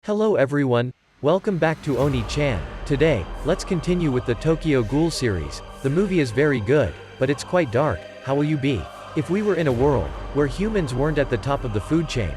Hello everyone, welcome back to Oni-chan. Today, let's continue with the Tokyo Ghoul series. The movie is very good, but it's quite dark. How will you be if we were in a world where humans weren't at the top of the food chain?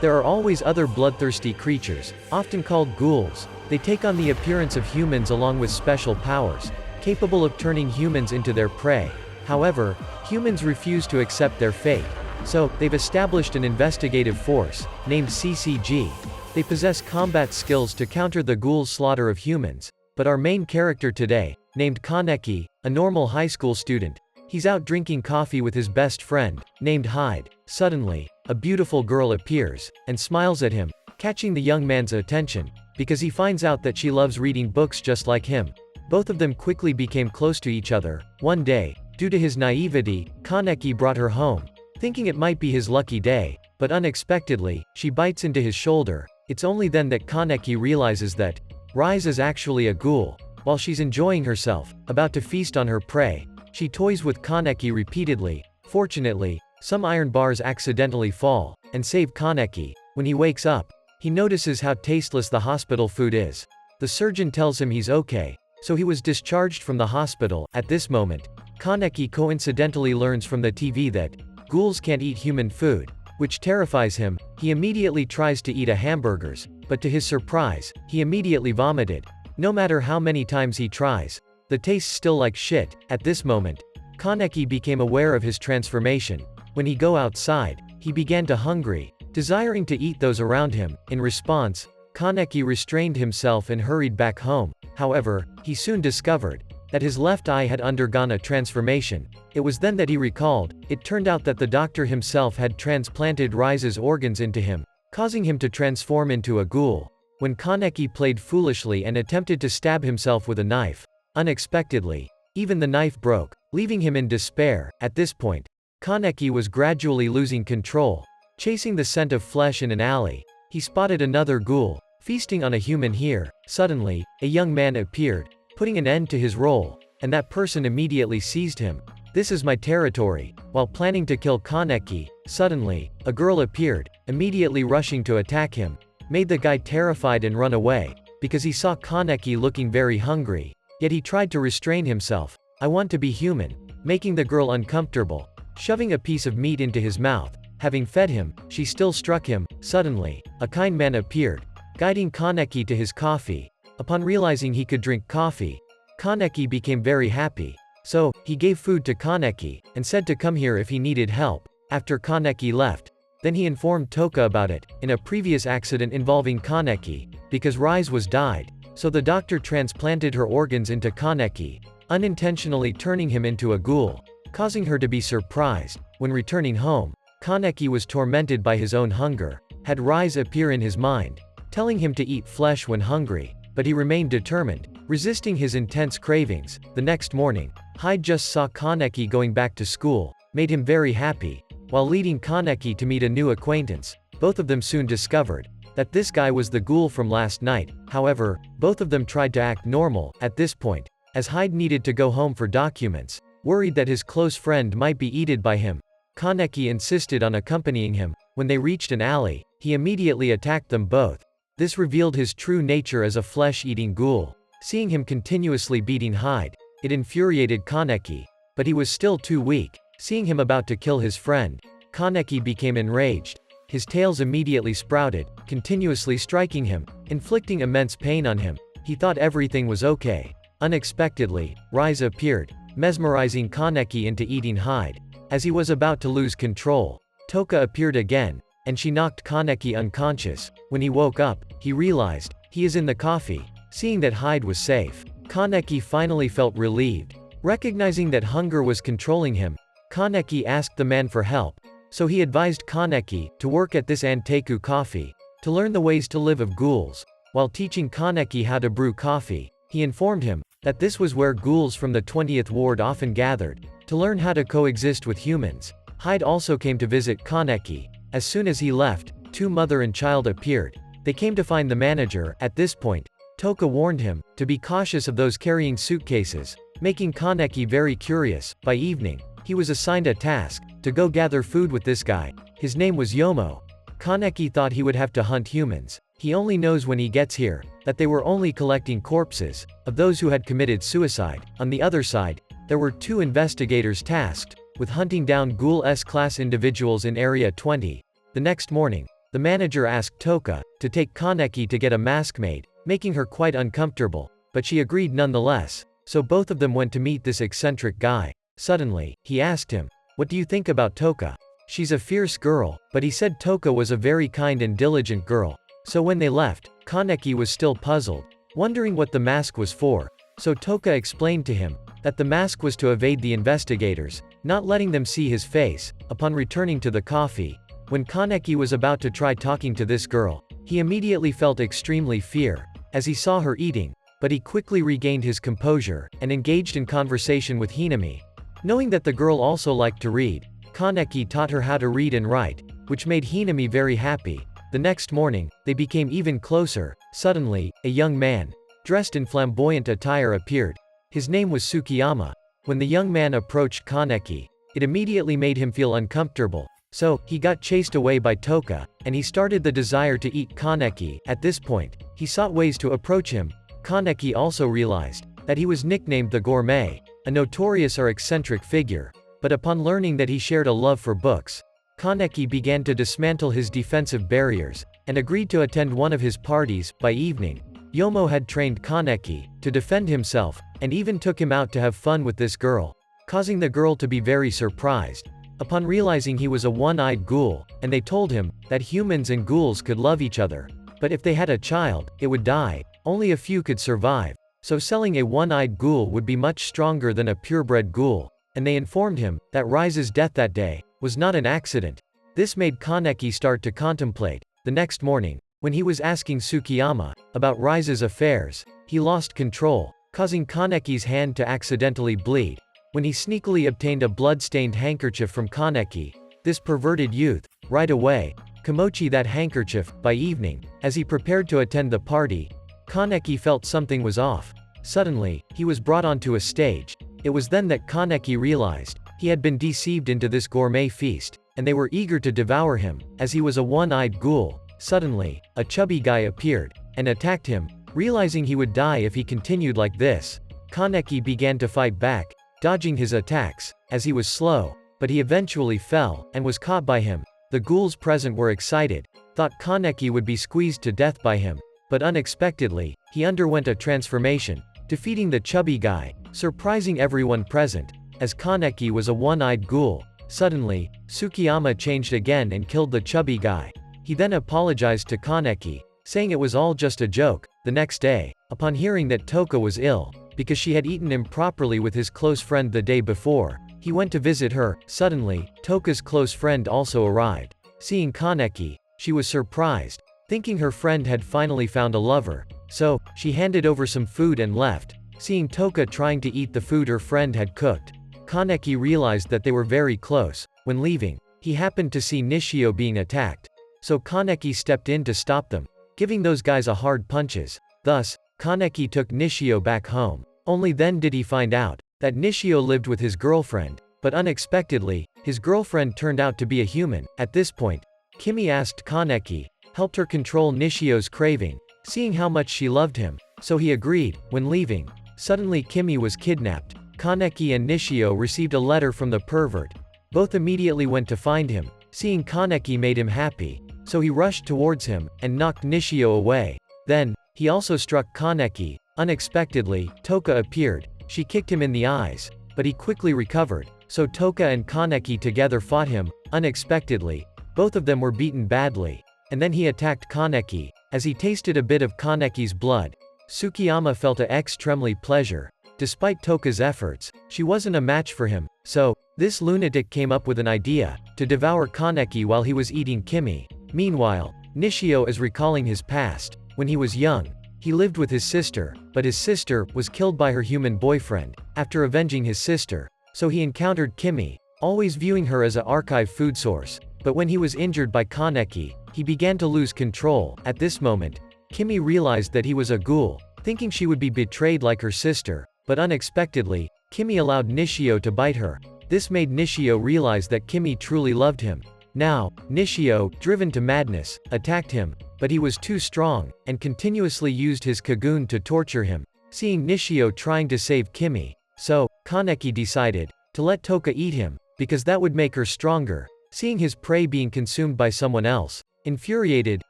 There are always other bloodthirsty creatures, often called ghouls. They take on the appearance of humans along with special powers, capable of turning humans into their prey. However, humans refuse to accept their fate, so they've established an investigative force, named CCG. They possess combat skills to counter the ghouls' slaughter of humans. But our main character today, named Kaneki, a normal high school student, he's out drinking coffee with his best friend, named Hyde. Suddenly, a beautiful girl appears, and smiles at him, catching the young man's attention, because he finds out that she loves reading books just like him. Both of them quickly became close to each other. One day, due to his naivety, Kaneki brought her home, thinking it might be his lucky day, but unexpectedly, she bites into his shoulder. It's only then that Kaneki realizes that Rise is actually a ghoul. While she's enjoying herself, about to feast on her prey, she toys with Kaneki repeatedly. Fortunately, some iron bars accidentally fall, and save Kaneki. When he wakes up, he notices how tasteless the hospital food is. The surgeon tells him he's okay, so he was discharged from the hospital. At this moment, Kaneki coincidentally learns from the TV that ghouls can't eat human food, which terrifies him. He immediately tries to eat a hamburgers, but to his surprise, he immediately vomited. No matter how many times he tries, the taste's still like shit. At this moment, Kaneki became aware of his transformation. When he go outside, he began to hungry, desiring to eat those around him. In response, Kaneki restrained himself and hurried back home. However, he soon discovered that his left eye had undergone a transformation. It was then that he recalled, it turned out that the doctor himself had transplanted Rise's organs into him, causing him to transform into a ghoul. When Kaneki played foolishly and attempted to stab himself with a knife, unexpectedly, even the knife broke, leaving him in despair. At this point, Kaneki was gradually losing control. Chasing the scent of flesh in an alley, he spotted another ghoul, feasting on a human here. Suddenly, a young man appeared, putting an end to his role, and that person immediately seized him. This is my territory. While planning to kill Kaneki, suddenly, a girl appeared, immediately rushing to attack him, made the guy terrified and run away, because he saw Kaneki looking very hungry. Yet he tried to restrain himself. I want to be human, making the girl uncomfortable. Shoving a piece of meat into his mouth, having fed him, she still struck him. Suddenly, a kind man appeared, guiding Kaneki to his coffee. Upon realizing he could drink coffee, Kaneki became very happy. So, he gave food to Kaneki, and said to come here if he needed help. After Kaneki left, then he informed Toka about it. In a previous accident involving Kaneki, because Rise was died, so the doctor transplanted her organs into Kaneki, unintentionally turning him into a ghoul, causing her to be surprised. When returning home, Kaneki was tormented by his own hunger. Had Rise appear in his mind, telling him to eat flesh when hungry, but he remained determined, resisting his intense cravings. The next morning, Hyde just saw Kaneki going back to school, made him very happy. While leading Kaneki to meet a new acquaintance, both of them soon discovered that this guy was the ghoul from last night. However, both of them tried to act normal. At this point, as Hyde needed to go home for documents, worried that his close friend might be eaten by him, Kaneki insisted on accompanying him. When they reached an alley, he immediately attacked them both. This revealed his true nature as a flesh-eating ghoul. Seeing him continuously beating Hyde, it infuriated Kaneki, but he was still too weak. Seeing him about to kill his friend, Kaneki became enraged. His tails immediately sprouted, continuously striking him, inflicting immense pain on him. He thought everything was okay. Unexpectedly, Rise appeared, mesmerizing Kaneki into eating Hyde. As he was about to lose control, Toka appeared again, and she knocked Kaneki unconscious. When he woke up, he realized he is in the coffee. Seeing that Hyde was safe, Kaneki finally felt relieved. Recognizing that hunger was controlling him, Kaneki asked the man for help. So he advised Kaneki to work at this Anteiku coffee, to learn the ways to live of ghouls. While teaching Kaneki how to brew coffee, he informed him that this was where ghouls from the 20th ward often gathered, to learn how to coexist with humans. Hyde also came to visit Kaneki. As soon as he left, two mother and child appeared. They came to find the manager. At this point, Toka warned him to be cautious of those carrying suitcases, making Kaneki very curious. By evening, he was assigned a task to go gather food with this guy. His name was Yomo. Kaneki thought he would have to hunt humans, He only knows when he gets here, that they were only collecting corpses, of those who had committed suicide. On the other side, there were 2 investigators tasked, with hunting down Ghoul S-class individuals in Area 20. The next morning, the manager asked Toka, to take Kaneki to get a mask made, making her quite uncomfortable, but she agreed nonetheless, so both of them went to meet this eccentric guy. Suddenly, he asked him, "What do you think about Toka? She's a fierce girl," but he said Toka was a very kind and diligent girl. So when they left, Kaneki was still puzzled, wondering what the mask was for, so Toka explained to him, that the mask was to evade the investigators, not letting them see his face. Upon returning to the coffee, when Kaneki was about to try talking to this girl, he immediately felt extremely fear, as he saw her eating, but he quickly regained his composure, and engaged in conversation with Hinami. Knowing that the girl also liked to read, Kaneki taught her how to read and write, which made Hinami very happy. The next morning, they became even closer. Suddenly, a young man, dressed in flamboyant attire appeared. His name was Tsukiyama. When the young man approached Kaneki, it immediately made him feel uncomfortable. So, he got chased away by Toka, and he started the desire to eat Kaneki. At this point, he sought ways to approach him. Kaneki also realized that he was nicknamed the Gourmet, a notorious or eccentric figure. But upon learning that he shared a love for books, Kaneki began to dismantle his defensive barriers, and agreed to attend one of his parties. By evening, Yomo had trained Kaneki to defend himself, and even took him out to have fun with this girl, causing the girl to be very surprised. Upon realizing he was a one-eyed ghoul, and they told him that humans and ghouls could love each other, but if they had a child, it would die. Only a few could survive, so selling a one-eyed ghoul would be much stronger than a purebred ghoul, and they informed him that Rise's death that day was not an accident. This made Kaneki start to contemplate. The next morning, when he was asking Tsukiyama about Rise's affairs, he lost control, causing Kaneki's hand to accidentally bleed. When he sneakily obtained a blood-stained handkerchief from Kaneki, this perverted youth, right away, Komochi that handkerchief. By evening, as he prepared to attend the party, Kaneki felt something was off. Suddenly, he was brought onto a stage. It was then that Kaneki realized he had been deceived into this gourmet feast, and they were eager to devour him, as he was a one-eyed ghoul. Suddenly, a chubby guy appeared, and attacked him. Realizing he would die if he continued like this, Kaneki began to fight back, dodging his attacks, as he was slow, but he eventually fell, and was caught by him. The ghouls present were excited, thought Kaneki would be squeezed to death by him, but unexpectedly, he underwent a transformation, defeating the chubby guy, surprising everyone present, as Kaneki was a one-eyed ghoul. Suddenly, Tsukiyama changed again and killed the chubby guy. He then apologized to Kaneki, saying it was all just a joke. The next day, upon hearing that Toka was ill, because she had eaten improperly with his close friend the day before, he went to visit her. Suddenly, Toka's close friend also arrived. Seeing Kaneki, she was surprised, thinking her friend had finally found a lover, so she handed over some food and left. Seeing Toka trying to eat the food her friend had cooked, Kaneki realized that they were very close. When leaving, he happened to see Nishio being attacked, so Kaneki stepped in to stop them, giving those guys a hard punches. Thus, Kaneki took Nishio back home. Only then did he find out that Nishio lived with his girlfriend, but unexpectedly, his girlfriend turned out to be a human. At this point, Kimi asked Kaneki, helped her control Nishio's craving, seeing how much she loved him, so he agreed. When leaving, suddenly Kimi was kidnapped. Kaneki and Nishio received a letter from the pervert. Both immediately went to find him. Seeing Kaneki made him happy, so he rushed towards him, and knocked Nishio away. Then, he also struck Kaneki. Unexpectedly, Toka appeared. She kicked him in the eyes, but he quickly recovered, so Toka and Kaneki together fought him. Unexpectedly, both of them were beaten badly, and then he attacked Kaneki. As he tasted a bit of Kaneki's blood, Tsukiyama felt a extremely pleasure. Despite Toka's efforts, she wasn't a match for him, so this lunatic came up with an idea to devour Kaneki while he was eating Kimi. Meanwhile, Nishio is recalling his past. When he was young, he lived with his sister, but his sister was killed by her human boyfriend. After avenging his sister, so he encountered Kimi, always viewing her as an archive food source. But when he was injured by Kaneki, he began to lose control. At this moment, Kimi realized that he was a ghoul, thinking she would be betrayed like her sister, but unexpectedly, Kimi allowed Nishio to bite her. This made Nishio realize that Kimi truly loved him. Now, Nishio, driven to madness, attacked him. but he was too strong, and continuously used his Kagoon to torture him. Seeing Nishio trying to save Kimi, so, Kaneki decided to let Toka eat him, because that would make her stronger. Seeing his prey being consumed by someone else, infuriated,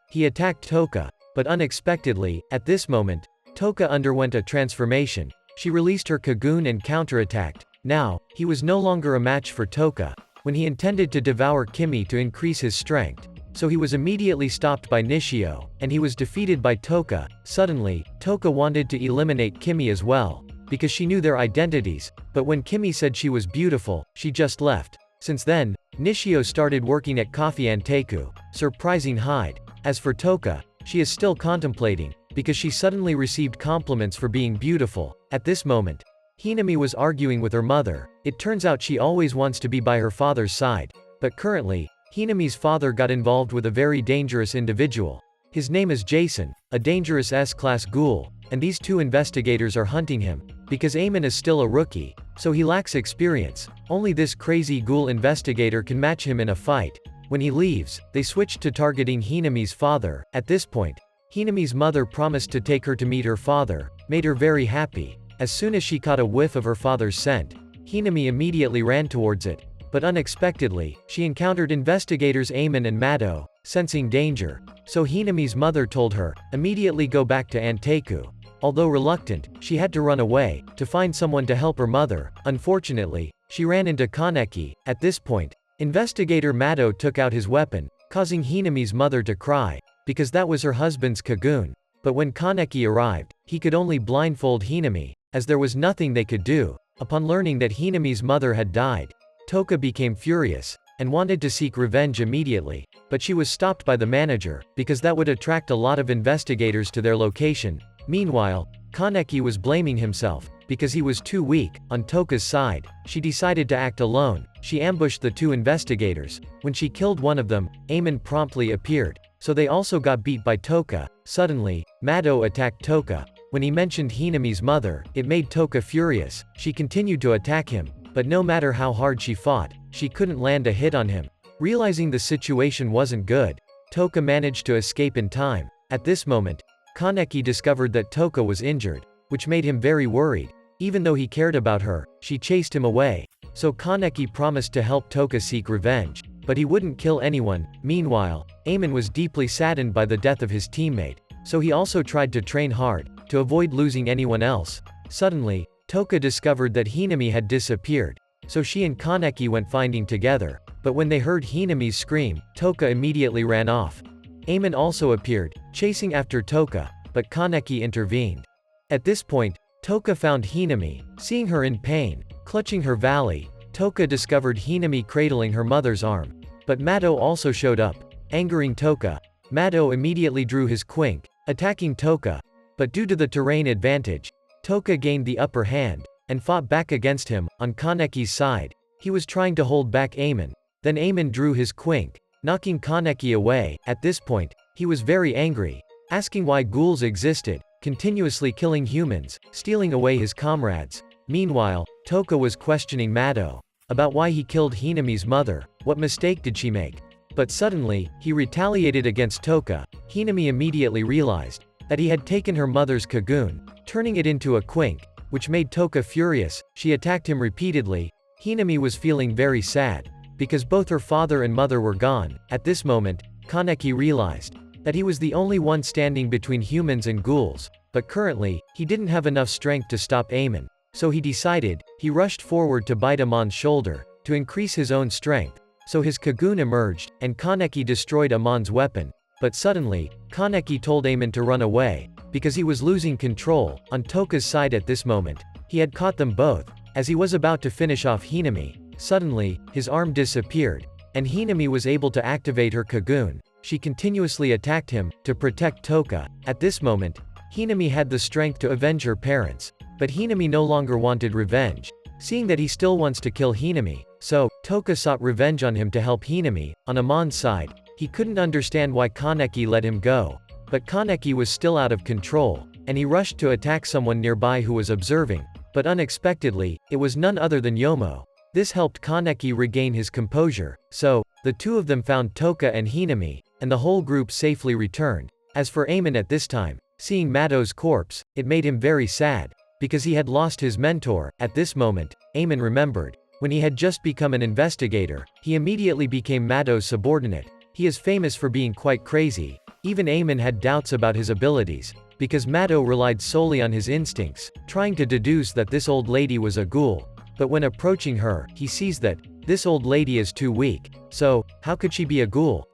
he attacked Toka, but unexpectedly, at this moment, Toka underwent a transformation. She released her Kagoon and counterattacked. Now, he was no longer a match for Toka, when he intended to devour Kimi to increase his strength. So he was immediately stopped by Nishio, and he was defeated by Toka. Suddenly, Toka wanted to eliminate Kimi as well, because she knew their identities, but when Kimi said she was beautiful, she just left. Since then, Nishio started working at Coffee Anteiku, surprising Hyde. As for Toka, she is still contemplating, because she suddenly received compliments for being beautiful. At this moment, Hinami was arguing with her mother. It turns out she always wants to be by her father's side, but currently, Hinami's father got involved with a very dangerous individual. His name is Jason, a dangerous S-class ghoul, and these two investigators are hunting him, because Amon is still a rookie, so he lacks experience. Only this crazy ghoul investigator can match him in a fight. When he leaves, they switched to targeting Hinami's father. At this point, Hinami's mother promised to take her to meet her father, made her very happy. As soon as she caught a whiff of her father's scent, Hinami immediately ran towards it. But unexpectedly, she encountered investigators Amon and Mado, sensing danger. So Hinami's mother told her, immediately go back to Anteiku. Although reluctant, she had to run away, to find someone to help her mother. Unfortunately, she ran into Kaneki. At this point, investigator Mado took out his weapon, causing Hinami's mother to cry, because that was her husband's Kagoon. But when Kaneki arrived, he could only blindfold Hinami, as there was nothing they could do. Upon learning that Hinami's mother had died, Toka became furious, and wanted to seek revenge immediately, but she was stopped by the manager, because that would attract a lot of investigators to their location. Meanwhile, Kaneki was blaming himself, because he was too weak. On Toka's side, she decided to act alone. She ambushed the two investigators. When she killed one of them, Amon promptly appeared, so they also got beat by Toka. Suddenly, Mado attacked Toka. When he mentioned Hinami's mother, it made Toka furious. She continued to attack him, but no matter how hard she fought, she couldn't land a hit on him. Realizing the situation wasn't good, Toka managed to escape in time. At this moment, Kaneki discovered that Toka was injured, which made him very worried. Even though he cared about her, she chased him away. So Kaneki promised to help Toka seek revenge, but he wouldn't kill anyone. Meanwhile, Amon was deeply saddened by the death of his teammate, so he also tried to train hard, to avoid losing anyone else. Suddenly, Toka discovered that Hinami had disappeared, so she and Kaneki went finding together, but when they heard Hinami's scream, Toka immediately ran off. Amon also appeared, chasing after Toka, but Kaneki intervened. At this point, Toka found Hinami. Seeing her in pain, clutching her valley, Toka discovered Hinami cradling her mother's arm. But Mado also showed up, angering Toka. Mado immediately drew his quink, attacking Toka, but due to the terrain advantage, Toka gained the upper hand, and fought back against him. On Kaneki's side, he was trying to hold back Amon. Then Amon drew his quink, knocking Kaneki away. At this point, he was very angry, asking why ghouls existed, continuously killing humans, stealing away his comrades. Meanwhile, Toka was questioning Mado about why he killed Hinami's mother. What mistake did she make? But suddenly, he retaliated against Toka. Hinami immediately realized that he had taken her mother's Kagoon, turning it into a quink, which made Toka furious. She attacked him repeatedly. Hinami was feeling very sad, because both her father and mother were gone. At this moment, Kaneki realized that he was the only one standing between humans and ghouls, but currently, he didn't have enough strength to stop Amon. So he rushed forward to bite Amon's shoulder, to increase his own strength. So his Kagoon emerged, and Kaneki destroyed Amon's weapon. But suddenly, Kaneki told Amon to run away, because he was losing control. On Toka's side at this moment, he had caught them both. As he was about to finish off Hinami, suddenly, his arm disappeared, and Hinami was able to activate her Kagoon. She continuously attacked him, to protect Toka. At this moment, Hinami had the strength to avenge her parents, but Hinami no longer wanted revenge, seeing that he still wants to kill Hinami. So, Toka sought revenge on him to help Hinami. On Amon's side, he couldn't understand why Kaneki let him go, but Kaneki was still out of control, and he rushed to attack someone nearby who was observing. But unexpectedly, it was none other than Yomo. This helped Kaneki regain his composure, so, the two of them found Toka and Hinami, and the whole group safely returned. As for Amon at this time, seeing Mado's corpse, it made him very sad, because he had lost his mentor. At this moment, Amon remembered. When he had just become an investigator, he immediately became Mado's subordinate. He is famous for being quite crazy. Even Amon had doubts about his abilities, because Mado relied solely on his instincts, trying to deduce that this old lady was a ghoul. But when approaching her, he sees that this old lady is too weak, so how could she be a ghoul?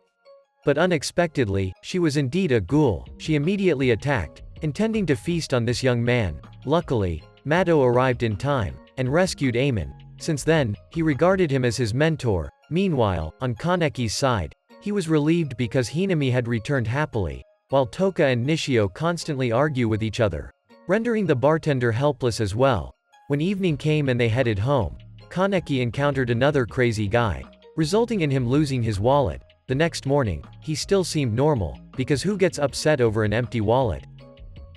But unexpectedly, she was indeed a ghoul. She immediately attacked, intending to feast on this young man. Luckily, Mado arrived in time, and rescued Amon. Since then, he regarded him as his mentor. Meanwhile, on Kaneki's side, he was relieved because Hinami had returned happily, while Toka and Nishio constantly argue with each other, rendering the bartender helpless as well. When evening came and they headed home, Kaneki encountered another crazy guy, resulting in him losing his wallet. The next morning, he still seemed normal, because who gets upset over an empty wallet?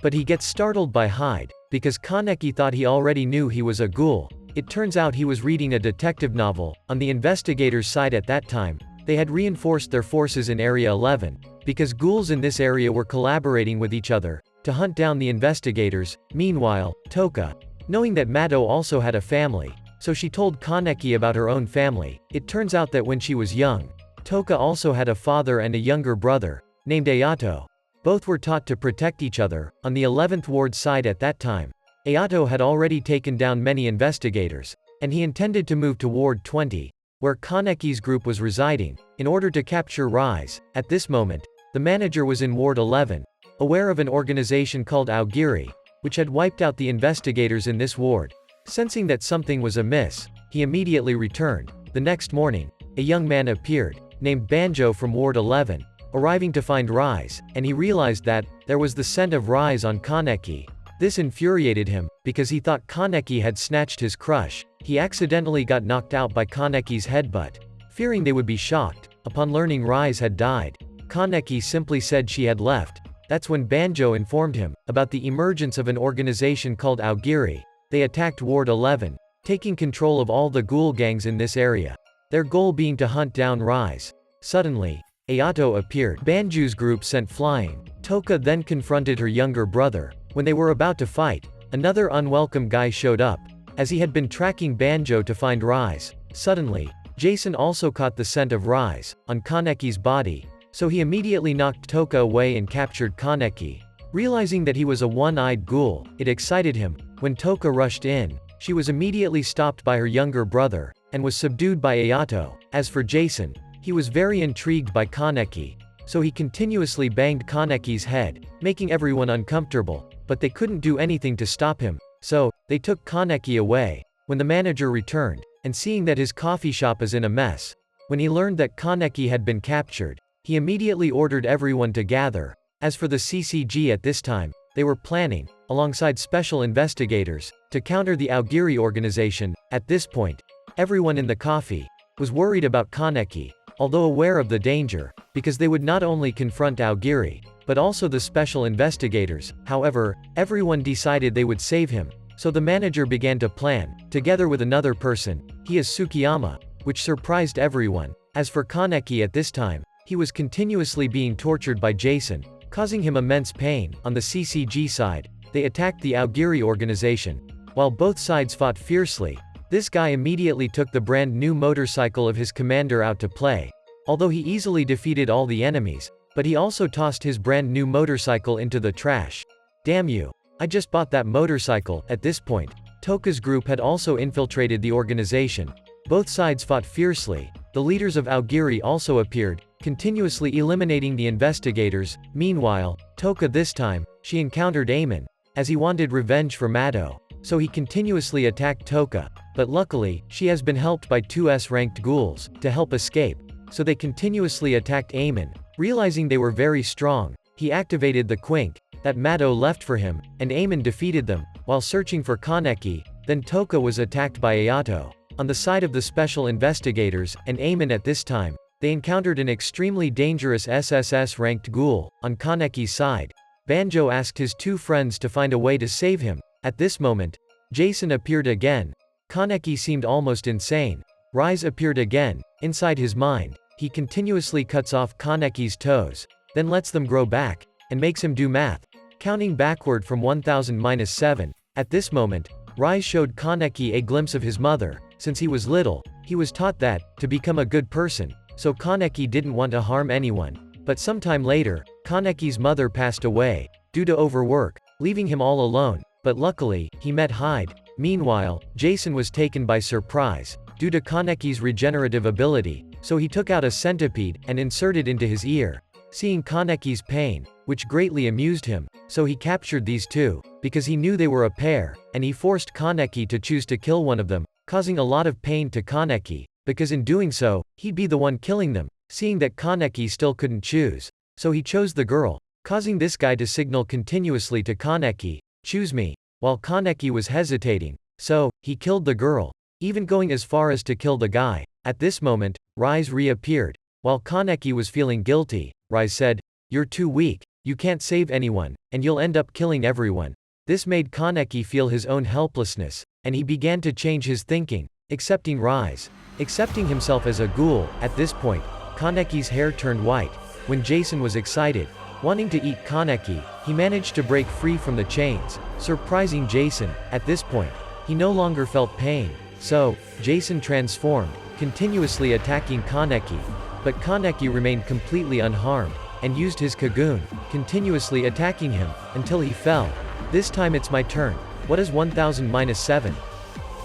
But he gets startled by Hyde, because Kaneki thought he already knew he was a ghoul. It turns out he was reading a detective novel. On the investigators' side at that time, they had reinforced their forces in Area 11, because ghouls in this area were collaborating with each other, to hunt down the investigators. Meanwhile, Toka, knowing that Mado also had a family, so she told Kaneki about her own family. It turns out that when she was young, Toka also had a father and a younger brother, named Ayato. Both were taught to protect each other. On the 11th Ward side at that time, Ayato had already taken down many investigators, and he intended to move to Ward 20, where Kaneki's group was residing, in order to capture Rise. At this moment, the manager was in Ward 11, aware of an organization called Aogiri, which had wiped out the investigators in this ward. Sensing that something was amiss, he immediately returned. The next morning, a young man appeared, named Banjo from Ward 11, arriving to find Rise, and he realized that there was the scent of Rise on Kaneki. This infuriated him, because he thought Kaneki had snatched his crush. He accidentally got knocked out by Kaneki's headbutt. Fearing they would be shocked, upon learning Rise had died, Kaneki simply said she had left. That's when Banjo informed him about the emergence of an organization called Aogiri. They attacked Ward 11, taking control of all the ghoul gangs in this area, their goal being to hunt down Rise. Suddenly, Ayato appeared. Banjo's group sent flying. Toka then confronted her younger brother. When they were about to fight, another unwelcome guy showed up, as he had been tracking Banjo to find Rise. Suddenly, Jason also caught the scent of Rise on Kaneki's body, so he immediately knocked Toka away and captured Kaneki. Realizing that he was a one-eyed ghoul, it excited him. When Toka rushed in, she was immediately stopped by her younger brother, and was subdued by Ayato. As for Jason, he was very intrigued by Kaneki, so he continuously banged Kaneki's head, making everyone uncomfortable, but they couldn't do anything to stop him, so they took Kaneki away. When the manager returned, and seeing that his coffee shop is in a mess, when he learned that Kaneki had been captured, he immediately ordered everyone to gather. As for the CCG at this time, they were planning, alongside special investigators, to counter the Aogiri organization. At this point, everyone in the coffee was worried about Kaneki, although aware of the danger, because they would not only confront Aogiri, but also the special investigators. However, everyone decided they would save him, so the manager began to plan, together with another person. He is Tsukiyama, which surprised everyone. As for Kaneki at this time, he was continuously being tortured by Jason, causing him immense pain. On the CCG side, they attacked the Aogiri organization. While both sides fought fiercely, this guy immediately took the brand new motorcycle of his commander out to play. Although he easily defeated all the enemies, but he also tossed his brand new motorcycle into the trash. Damn you. I just bought that motorcycle. At this point, Toka's group had also infiltrated the organization. Both sides fought fiercely. The leaders of Aogiri also appeared, continuously eliminating the investigators. Meanwhile, Toka this time, she encountered Amon, as he wanted revenge for Mado, so he continuously attacked Toka, but luckily, she has been helped by 2S ranked ghouls to help escape, so they continuously attacked Amon. Realizing they were very strong, he activated the Quink that Mado left for him, and Amon defeated them. While searching for Kaneki, then Toka was attacked by Ayato. On the side of the special investigators, and Amon at this time, they encountered an extremely dangerous SSS ranked ghoul. On Kaneki's side, Banjo asked his two friends to find a way to save him. At this moment, Jason appeared again. Kaneki seemed almost insane. Rise appeared again. Inside his mind, he continuously cuts off Kaneki's toes, then lets them grow back. and makes him do math, counting backward from 1000-7. At this moment, Rise showed Kaneki a glimpse of his mother. Since he was little, he was taught that, to become a good person, so Kaneki didn't want to harm anyone. But sometime later, Kaneki's mother passed away, due to overwork, leaving him all alone, but luckily, he met Hyde. Meanwhile, Jason was taken by surprise, due to Kaneki's regenerative ability, so he took out a centipede, and inserted into his ear. Seeing Kaneki's pain, which greatly amused him, so he captured these two, because he knew they were a pair, and he forced Kaneki to choose to kill one of them, causing a lot of pain to Kaneki, because in doing so, he'd be the one killing them. Seeing that Kaneki still couldn't choose, so he chose the girl, causing this guy to signal continuously to Kaneki, "Choose me," while Kaneki was hesitating, so he killed the girl, even going as far as to kill the guy. At this moment, Rise reappeared. While Kaneki was feeling guilty, Rise said, "You're too weak, you can't save anyone, and you'll end up killing everyone." This made Kaneki feel his own helplessness, and he began to change his thinking, accepting Rise, accepting himself as a ghoul. At this point, Kaneki's hair turned white. When Jason was excited, wanting to eat Kaneki, he managed to break free from the chains, surprising Jason. At this point, he no longer felt pain, so Jason transformed, continuously attacking Kaneki. But Kaneki remained completely unharmed, and used his Kagoon, continuously attacking him, until he fell. "This time it's my turn. What is 1000-7?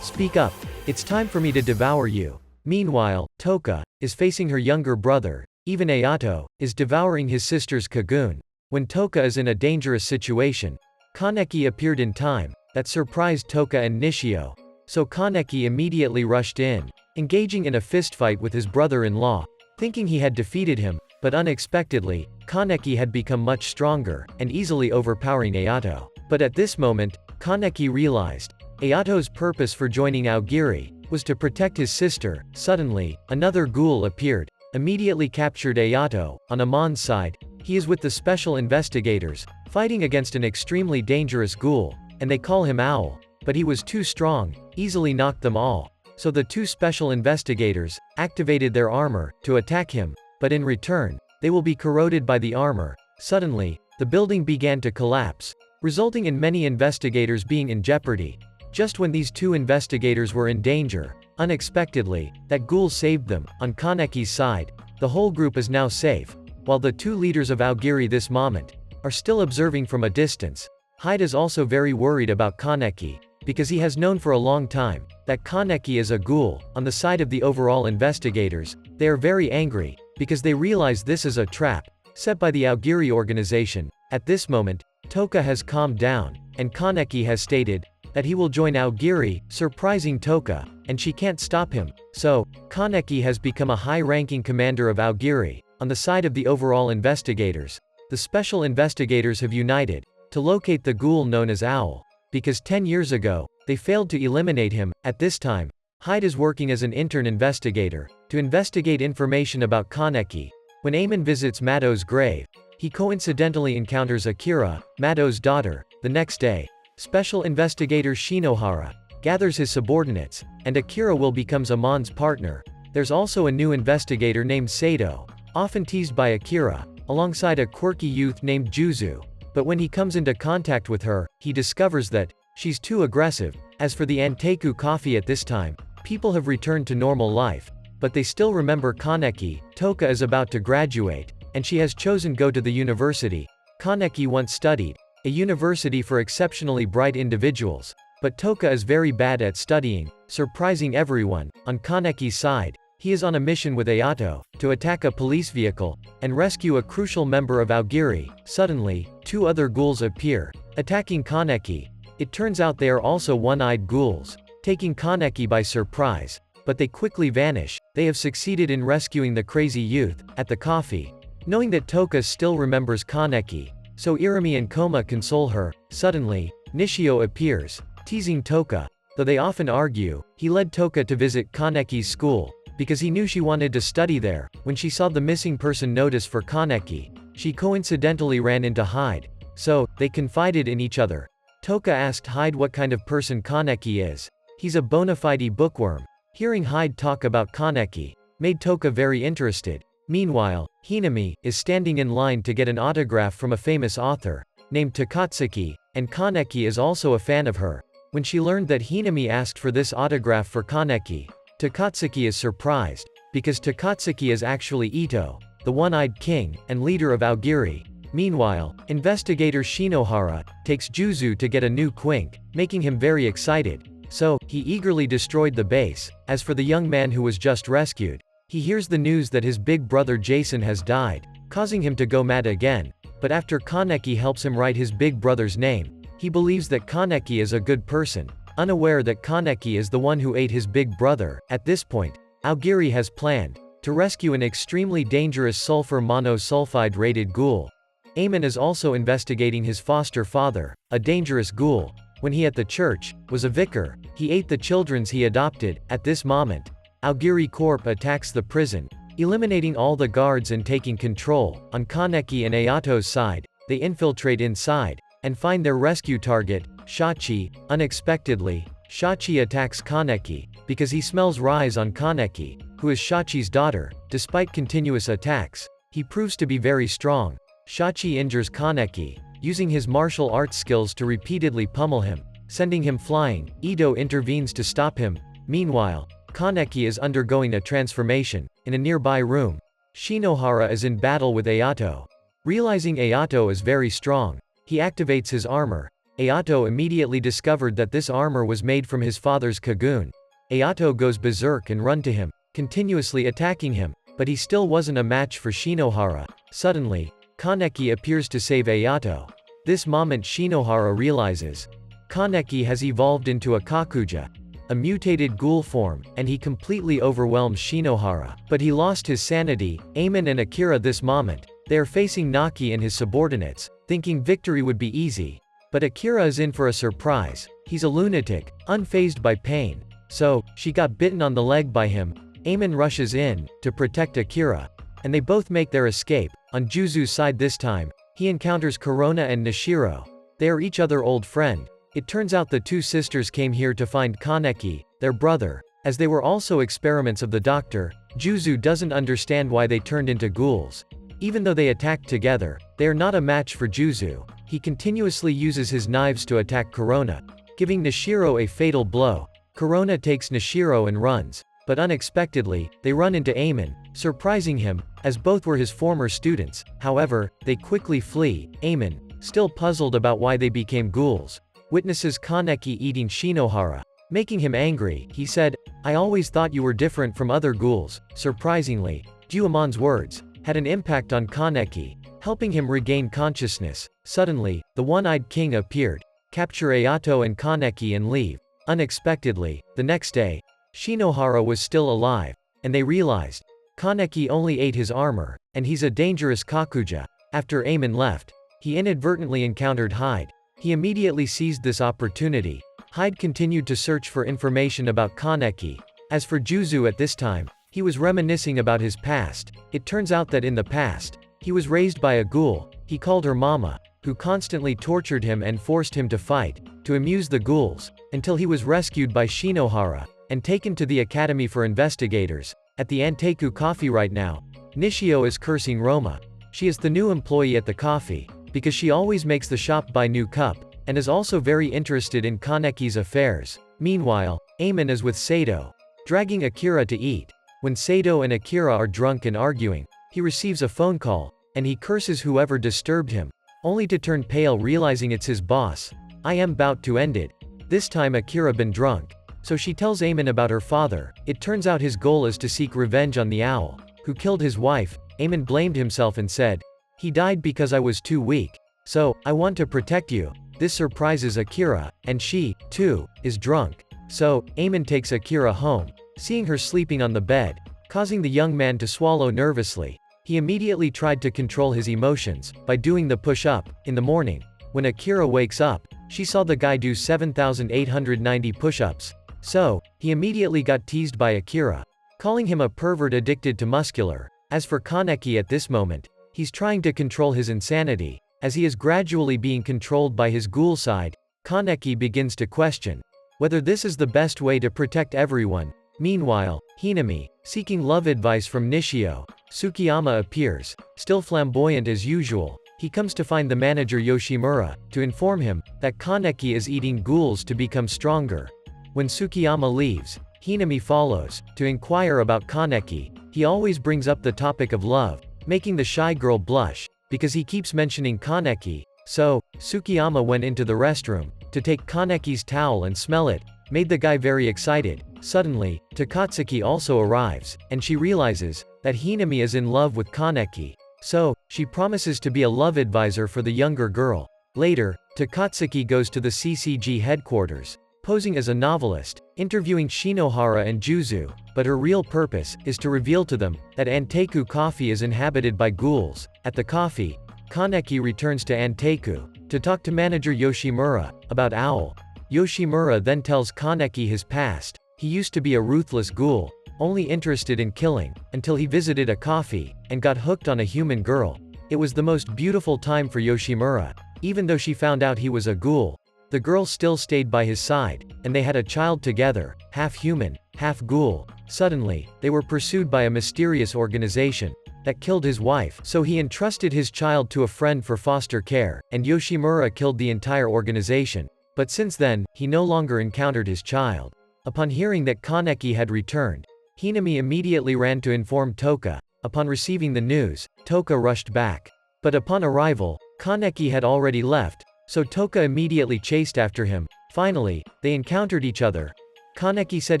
Speak up. It's time for me to devour you." Meanwhile, Toka is facing her younger brother. Even Ayato is devouring his sister's Kagoon. When Toka is in a dangerous situation, Kaneki appeared in time, that surprised Toka and Nishio. So Kaneki immediately rushed in, engaging in a fistfight with his brother-in-law, thinking he had defeated him, but unexpectedly, Kaneki had become much stronger, and easily overpowering Ayato. But at this moment, Kaneki realized, Ayato's purpose for joining Aogiri was to protect his sister. Suddenly, another ghoul appeared, immediately captured Ayato. On Amon's side, he is with the special investigators, fighting against an extremely dangerous ghoul, and they call him Owl. But he was too strong, easily knocked them all. So the two special investigators activated their armor to attack him, but in return, they will be corroded by the armor. Suddenly, the building began to collapse, resulting in many investigators being in jeopardy. Just when these two investigators were in danger, unexpectedly, that ghoul saved them. On Kaneki's side, the whole group is now safe, while the two leaders of Aogiri this moment are still observing from a distance. Hyde is also very worried about Kaneki, because he has known for a long time that Kaneki is a ghoul. On the side of the overall investigators, they are very angry, because they realize this is a trap set by the Aogiri organization. At this moment, Toka has calmed down, and Kaneki has stated that he will join Aogiri, surprising Toka, and she can't stop him. So, Kaneki has become a high-ranking commander of Aogiri. On the side of the overall investigators, the special investigators have united to locate the ghoul known as Owl, because 10 years ago, they failed to eliminate him. At this time, Hyde is working as an intern investigator to investigate information about Kaneki. When Amon visits Mado's grave, he coincidentally encounters Akira, Mado's daughter. The next day, special investigator Shinohara gathers his subordinates, and Akira will becomes Amon's partner. There's also a new investigator named Sato, often teased by Akira, alongside a quirky youth named Juzu. But when he comes into contact with her, he discovers that she's too aggressive. As for the Anteiku coffee, at this time, people have returned to normal life, but they still remember Kaneki. Toka is about to graduate, and she has chosen go to the university Kaneki once studied, a university for exceptionally bright individuals. But Toka is very bad at studying, surprising everyone. On Kaneki's side, he is on a mission with Ayato to attack a police vehicle and rescue a crucial member of Aogiri. Suddenly, two other ghouls appear, attacking Kaneki. It turns out they are also one-eyed ghouls, taking Kaneki by surprise, but they quickly vanish. They have succeeded in rescuing the crazy youth. At the coffee, knowing that Toka still remembers Kaneki, so Irimi and Koma console her. Suddenly, Nishio appears, teasing Toka. Though they often argue, he led Toka to visit Kaneki's school, because he knew she wanted to study there. When she saw the missing person notice for Kaneki, she coincidentally ran into Hyde, so they confided in each other. Toka asked Hyde what kind of person Kaneki is. He's a bona fide bookworm. Hearing Hyde talk about Kaneki made Toka very interested. Meanwhile, Hinami is standing in line to get an autograph from a famous author named Takatsuki, and Kaneki is also a fan of her. When she learned that Hinami asked for this autograph for Kaneki, Takatsuki is surprised, because Takatsuki is actually Ito, the one-eyed king, and leader of Aogiri. Meanwhile, investigator Shinohara takes Juzu to get a new quink, making him very excited, so he eagerly destroyed the base. As for the young man who was just rescued, he hears the news that his big brother Jason has died, causing him to go mad again, but after Kaneki helps him write his big brother's name, he believes that Kaneki is a good person, unaware that Kaneki is the one who ate his big brother. At this point, Aogiri has planned to rescue an extremely dangerous sulfur monosulfide-rated ghoul. Amon is also investigating his foster father, a dangerous ghoul. When he at the church was a vicar, he ate the childrens he adopted. At this moment, Aogiri Corp attacks the prison, eliminating all the guards and taking control. On Kaneki and Ayato's side, they infiltrate inside and find their rescue target, Shachi. Unexpectedly, Shachi attacks Kaneki because he smells rise on Kaneki, who is Shachi's daughter. Despite continuous attacks, he proves to be very strong. Shachi injures Kaneki, using his martial arts skills to repeatedly pummel him, sending him flying. Ito intervenes to stop him. Meanwhile, Kaneki is undergoing a transformation. In a nearby room, Shinohara is in battle with Ayato. Realizing Ayato is very strong, he activates his armor. Ayato immediately discovered that this armor was made from his father's kagoon. Ayato goes berserk and run to him, continuously attacking him, but he still wasn't a match for Shinohara. Suddenly, Kaneki appears to save Ayato. This moment Shinohara realizes Kaneki has evolved into a Kakuja, a mutated ghoul form, and he completely overwhelms Shinohara. But he lost his sanity. Amon and Akira this moment, they are facing Naki and his subordinates, thinking victory would be easy. But Akira is in for a surprise. He's a lunatic, unfazed by pain. So, she got bitten on the leg by him. Amon rushes in to protect Akira, and they both make their escape. On Juzu's side this time, he encounters Korona and Nishiro. They are each other's old friend. It turns out the two sisters came here to find Kaneki, their brother. As they were also experiments of the doctor, Juzu doesn't understand why they turned into ghouls. Even though they attacked together, they are not a match for Juzu. He continuously uses his knives to attack Korona, giving Nishiro a fatal blow. Korona takes Nishiro and runs, but unexpectedly, they run into Amon, surprising him, as both were his former students. However, they quickly flee. Amon, still puzzled about why they became ghouls, witnesses Kaneki eating Shinohara, making him angry. He said, "I always thought you were different from other ghouls." Surprisingly, Amon's words had an impact on Kaneki, helping him regain consciousness. Suddenly, the one-eyed king appeared, capture Ayato and Kaneki and leave. Unexpectedly, the next day, Shinohara was still alive, and they realized Kaneki only ate his armor, and he's a dangerous Kakuja. After Amon left, he inadvertently encountered Hyde. He immediately seized this opportunity. Hyde continued to search for information about Kaneki. As for Juzu at this time, he was reminiscing about his past. It turns out that in the past, he was raised by a ghoul. He called her Mama, who constantly tortured him and forced him to fight, to amuse the ghouls, until he was rescued by Shinohara, and taken to the Academy for Investigators. At the Anteiku coffee right now, Nishio is cursing Roma. She is the new employee at the coffee, because she always makes the shop buy new cup, and is also very interested in Kaneki's affairs. Meanwhile, Amon is with Sato, dragging Akira to eat. When Sato and Akira are drunk and arguing, he receives a phone call, and he curses whoever disturbed him, only to turn pale realizing it's his boss. "I am about to end it." This time Akira been drunk, so she tells Amon about her father. It turns out his goal is to seek revenge on the owl, who killed his wife. Amon blamed himself and said, "He died because I was too weak. So, I want to protect you." This surprises Akira, and she, too, is drunk. So, Amon takes Akira home, seeing her sleeping on the bed, causing the young man to swallow nervously. He immediately tried to control his emotions by doing the push-up. In the morning, when Akira wakes up, she saw the guy do 7,890 push-ups. So, he immediately got teased by Akira, calling him a pervert addicted to muscular. As for Kaneki at this moment, he's trying to control his insanity. As he is gradually being controlled by his ghoul side, Kaneki begins to question whether this is the best way to protect everyone. Meanwhile, Hinami, seeking love advice from Nishio, Tsukiyama appears, still flamboyant as usual. He comes to find the manager Yoshimura, to inform him that Kaneki is eating ghouls to become stronger. When Tsukiyama leaves, Hinami follows, to inquire about Kaneki. He always brings up the topic of love, making the shy girl blush, because he keeps mentioning Kaneki. So, Tsukiyama went into the restroom, to take Kaneki's towel and smell it, made the guy very excited. Suddenly, Takatsuki also arrives, and she realizes that Hinami is in love with Kaneki. So, she promises to be a love advisor for the younger girl. Later, Takatsuki goes to the CCG headquarters, posing as a novelist, interviewing Shinohara and Juzu, but her real purpose is to reveal to them that Anteiku coffee is inhabited by ghouls. At the coffee, Kaneki returns to Anteiku to talk to manager Yoshimura about Owl. Yoshimura then tells Kaneki his past. He used to be a ruthless ghoul, only interested in killing, until he visited a coffee, and got hooked on a human girl. It was the most beautiful time for Yoshimura. Even though she found out he was a ghoul, the girl still stayed by his side, and they had a child together, half human, half ghoul. Suddenly, they were pursued by a mysterious organization that killed his wife, so he entrusted his child to a friend for foster care, and Yoshimura killed the entire organization. But since then, he no longer encountered his child. Upon hearing that Kaneki had returned, Hinami immediately ran to inform Toka. Upon receiving the news, Toka rushed back. But upon arrival, Kaneki had already left, so Toka immediately chased after him. Finally, they encountered each other. Kaneki said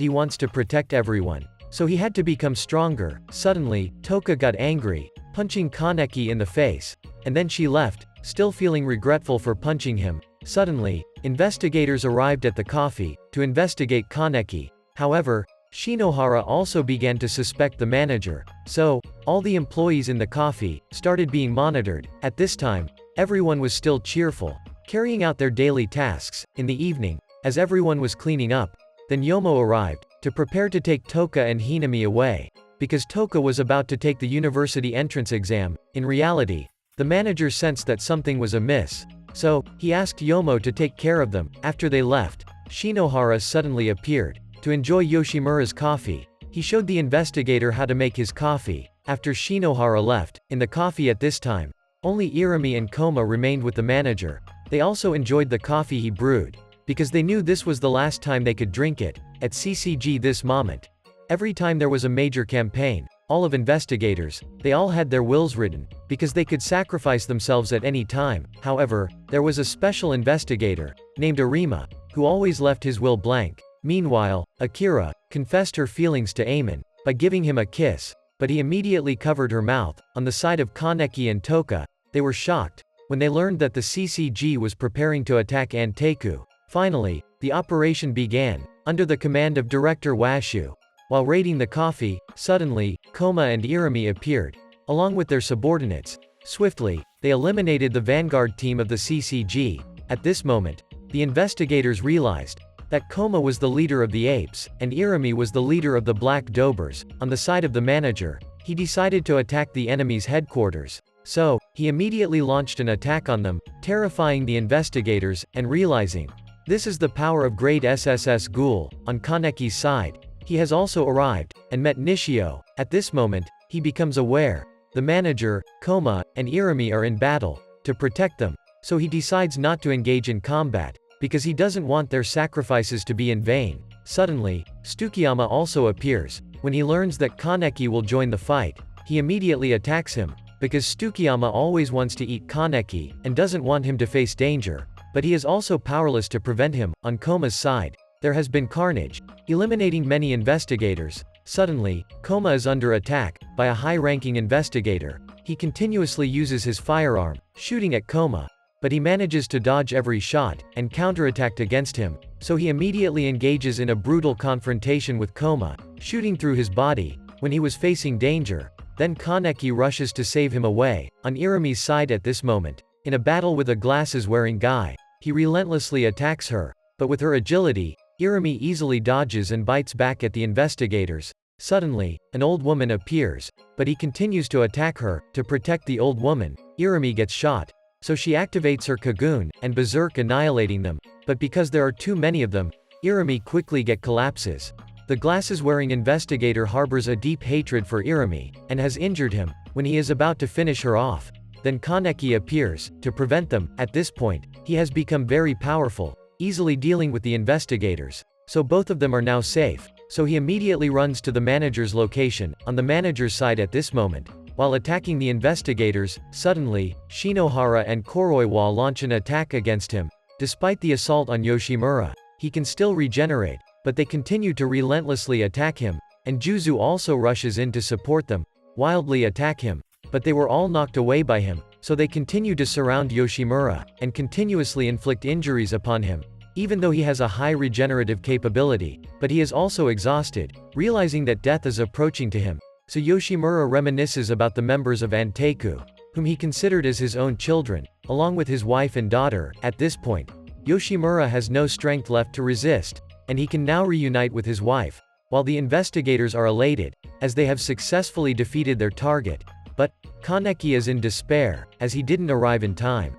he wants to protect everyone, so he had to become stronger. Suddenly, Toka got angry, punching Kaneki in the face, and then she left, still feeling regretful for punching him. Suddenly, investigators arrived at the coffee, to investigate Kaneki. However, Shinohara also began to suspect the manager, so, all the employees in the coffee started being monitored. At this time, everyone was still cheerful, carrying out their daily tasks. In the evening, as everyone was cleaning up, then Yomo arrived, to prepare to take Toka and Hinami away, because Toka was about to take the university entrance exam. In reality, the manager sensed that something was amiss, so, he asked Yomo to take care of them. After they left, Shinohara suddenly appeared, to enjoy Yoshimura's coffee. He showed the investigator how to make his coffee. After Shinohara left, in the coffee at this time, only Irimi and Koma remained with the manager. They also enjoyed the coffee he brewed, because they knew this was the last time they could drink it. At CCG this moment, every time there was a major campaign, all of investigators, they all had their wills written, because they could sacrifice themselves at any time. However, there was a special investigator, named Arima, who always left his will blank. Meanwhile, Akira confessed her feelings to Amon by giving him a kiss, but he immediately covered her mouth. On the side of Kaneki and Toka, they were shocked when they learned that the CCG was preparing to attack Anteiku. Finally, the operation began, under the command of Director Washu. While raiding the coffee, suddenly, Koma and Irimi appeared, along with their subordinates. Swiftly, they eliminated the vanguard team of the CCG. At this moment, the investigators realized that Koma was the leader of the apes, and Irimi was the leader of the Black Dobers. On the side of the manager, he decided to attack the enemy's headquarters. So, he immediately launched an attack on them, terrifying the investigators, and realizing, this is the power of Grade SSS Ghoul. On Kaneki's side, he has also arrived, and met Nishio. At this moment, he becomes aware, the manager, Koma, and Irimi are in battle, to protect them, so he decides not to engage in combat, because he doesn't want their sacrifices to be in vain. Suddenly, Tsukiyama also appears. When he learns that Kaneki will join the fight, he immediately attacks him, because Tsukiyama always wants to eat Kaneki, and doesn't want him to face danger, but he is also powerless to prevent him. On Koma's side, there has been carnage, eliminating many investigators. Suddenly, Koma is under attack by a high-ranking investigator. He continuously uses his firearm, shooting at Koma, but he manages to dodge every shot, and counterattacked against him, so he immediately engages in a brutal confrontation with Koma, shooting through his body. When he was facing danger, then Kaneki rushes to save him away. On Irimi's side at this moment, in a battle with a glasses-wearing guy, he relentlessly attacks her, but with her agility, Irimi easily dodges and bites back at the investigators. Suddenly, an old woman appears, but he continues to attack her. To protect the old woman, Irimi gets shot, so she activates her Kagun, and berserk annihilating them, but because there are too many of them, Irimi quickly collapses. The glasses-wearing investigator harbors a deep hatred for Arima, and has injured him, when he is about to finish her off. Then Kaneki appears, to prevent them. At this point, he has become very powerful, easily dealing with the investigators. So both of them are now safe, so he immediately runs to the manager's location, on the manager's side at this moment. While attacking the investigators, suddenly, Shinohara and Kuroiwa launch an attack against him. Despite the assault on Yoshimura, he can still regenerate, but they continue to relentlessly attack him, and Juzu also rushes in to support them, wildly attack him, but they were all knocked away by him, so they continue to surround Yoshimura, and continuously inflict injuries upon him, even though he has a high regenerative capability, but he is also exhausted, realizing that death is approaching to him. So Yoshimura reminisces about the members of Anteiku, whom he considered as his own children, along with his wife and daughter. At this point, Yoshimura has no strength left to resist, and he can now reunite with his wife, while the investigators are elated, as they have successfully defeated their target. But Kaneki is in despair, as he didn't arrive in time.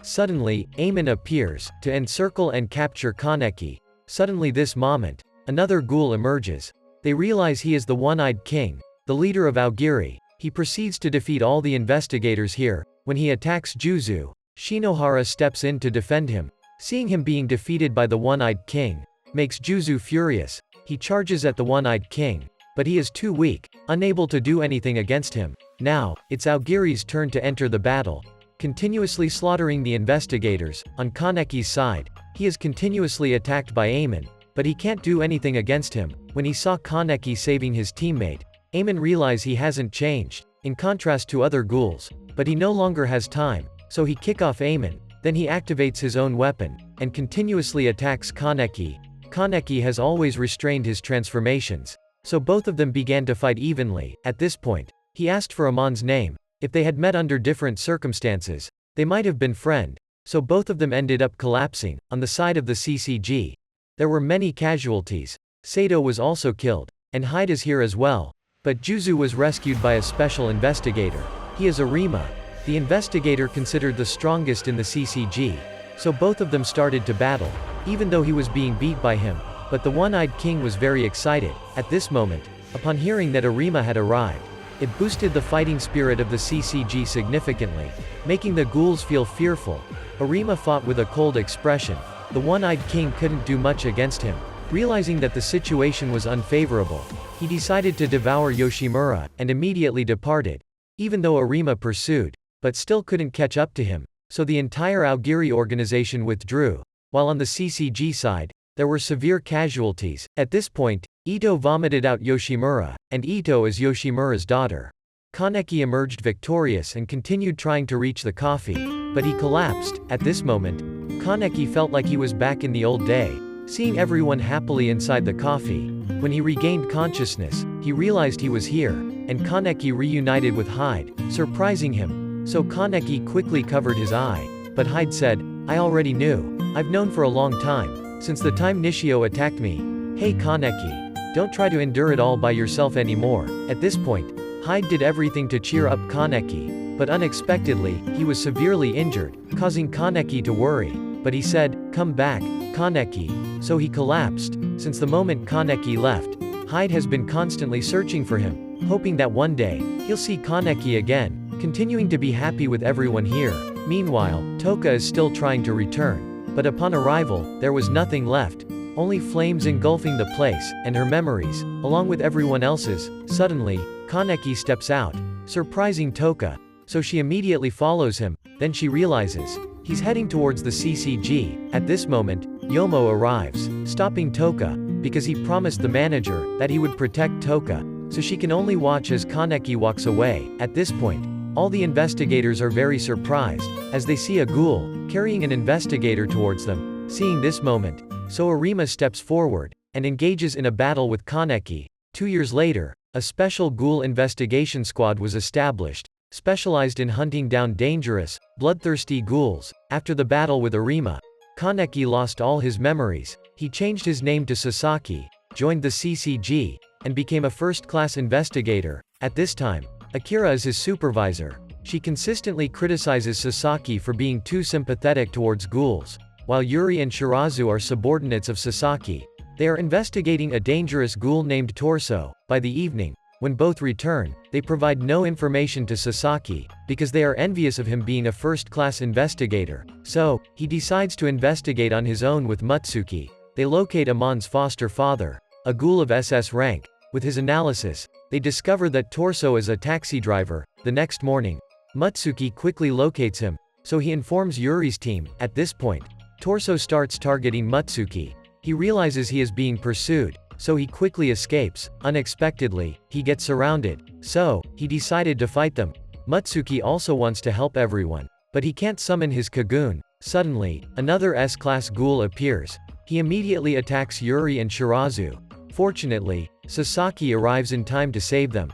Suddenly, Amon appears, to encircle and capture Kaneki. Suddenly this moment, another ghoul emerges. They realize he is the One-Eyed King, the leader of Aogiri. He proceeds to defeat all the investigators here. When he attacks Juzu, Shinohara steps in to defend him. Seeing him being defeated by the One-Eyed King, makes Juzu furious. He charges at the One-Eyed King, but he is too weak, unable to do anything against him. Now, it's Aogiri's turn to enter the battle, continuously slaughtering the investigators. On Kaneki's side, he is continuously attacked by Amon, but he can't do anything against him. When he saw Kaneki saving his teammate, Amon realized he hasn't changed, in contrast to other ghouls, but he no longer has time, so he kick off Amon. Then he activates his own weapon, and continuously attacks Kaneki. Kaneki has always restrained his transformations, so both of them began to fight evenly. At this point, he asked for Amon's name. If they had met under different circumstances, they might have been friends, so both of them ended up collapsing. On the side of the CCG, there were many casualties. Sato was also killed, and Hyde is here as well, but Juzu was rescued by a special investigator. He is Arima, the investigator considered the strongest in the CCG, so both of them started to battle, even though he was being beat by him, but the One-Eyed King was very excited. At this moment, upon hearing that Arima had arrived, it boosted the fighting spirit of the CCG significantly, making the ghouls feel fearful. Arima fought with a cold expression. The One-Eyed King couldn't do much against him. Realizing that the situation was unfavorable, he decided to devour Yoshimura, and immediately departed. Even though Arima pursued, but still couldn't catch up to him, so the entire Aogiri organization withdrew. While on the CCG side, there were severe casualties. At this point, Ito vomited out Yoshimura, and Ito is Yoshimura's daughter. Kaneki emerged victorious and continued trying to reach the coffee, but he collapsed. At this moment, Kaneki felt like he was back in the old day, seeing everyone happily inside the coffee. When he regained consciousness, he realized he was here, and Kaneki reunited with Hyde, surprising him. So Kaneki quickly covered his eye, but Hyde said, "I already knew. I've known for a long time, since the time Nishio attacked me. Hey Kaneki, don't try to endure it all by yourself anymore." At this point, Hyde did everything to cheer up Kaneki, but unexpectedly, he was severely injured, causing Kaneki to worry. But he said, "Come back, Kaneki." So he collapsed. Since the moment Kaneki left, Hyde has been constantly searching for him, hoping that one day, he'll see Kaneki again, continuing to be happy with everyone here. Meanwhile, Toka is still trying to return, but upon arrival, there was nothing left, only flames engulfing the place, and her memories, along with everyone else's. Suddenly, Kaneki steps out, surprising Toka, so she immediately follows him. Then she realizes he's heading towards the CCG. At this moment, Yomo arrives, stopping Toka, because he promised the manager that he would protect Toka, so she can only watch as Kaneki walks away. At this point, all the investigators are very surprised, as they see a ghoul, carrying an investigator towards them. Seeing this moment, so Arima steps forward, and engages in a battle with Kaneki. 2 years later, a special ghoul investigation squad was established, specialized in hunting down dangerous, bloodthirsty ghouls. After the battle with Arima, Kaneki lost all his memories. He changed his name to Sasaki, joined the CCG, and became a first-class investigator. At this time, Akira is his supervisor. She consistently criticizes Sasaki for being too sympathetic towards ghouls, while Yuri and Shirazu are subordinates of Sasaki. They are investigating a dangerous ghoul named Torso. By the evening, when both return, they provide no information to Sasaki, because they are envious of him being a first-class investigator. So, he decides to investigate on his own with Mutsuki. They locate Amon's foster father, a ghoul of SS rank. With his analysis, they discover that Torso is a taxi driver. The next morning, Mutsuki quickly locates him, so he informs Yuri's team. At this point, Torso starts targeting Mutsuki. He realizes he is being pursued, so he quickly escapes. Unexpectedly, he gets surrounded, so he decided to fight them. Mutsuki also wants to help everyone, but he can't summon his Kagoon. Suddenly, another S-class ghoul appears. He immediately attacks Yuri and Shirazu. Fortunately, Sasaki arrives in time to save them.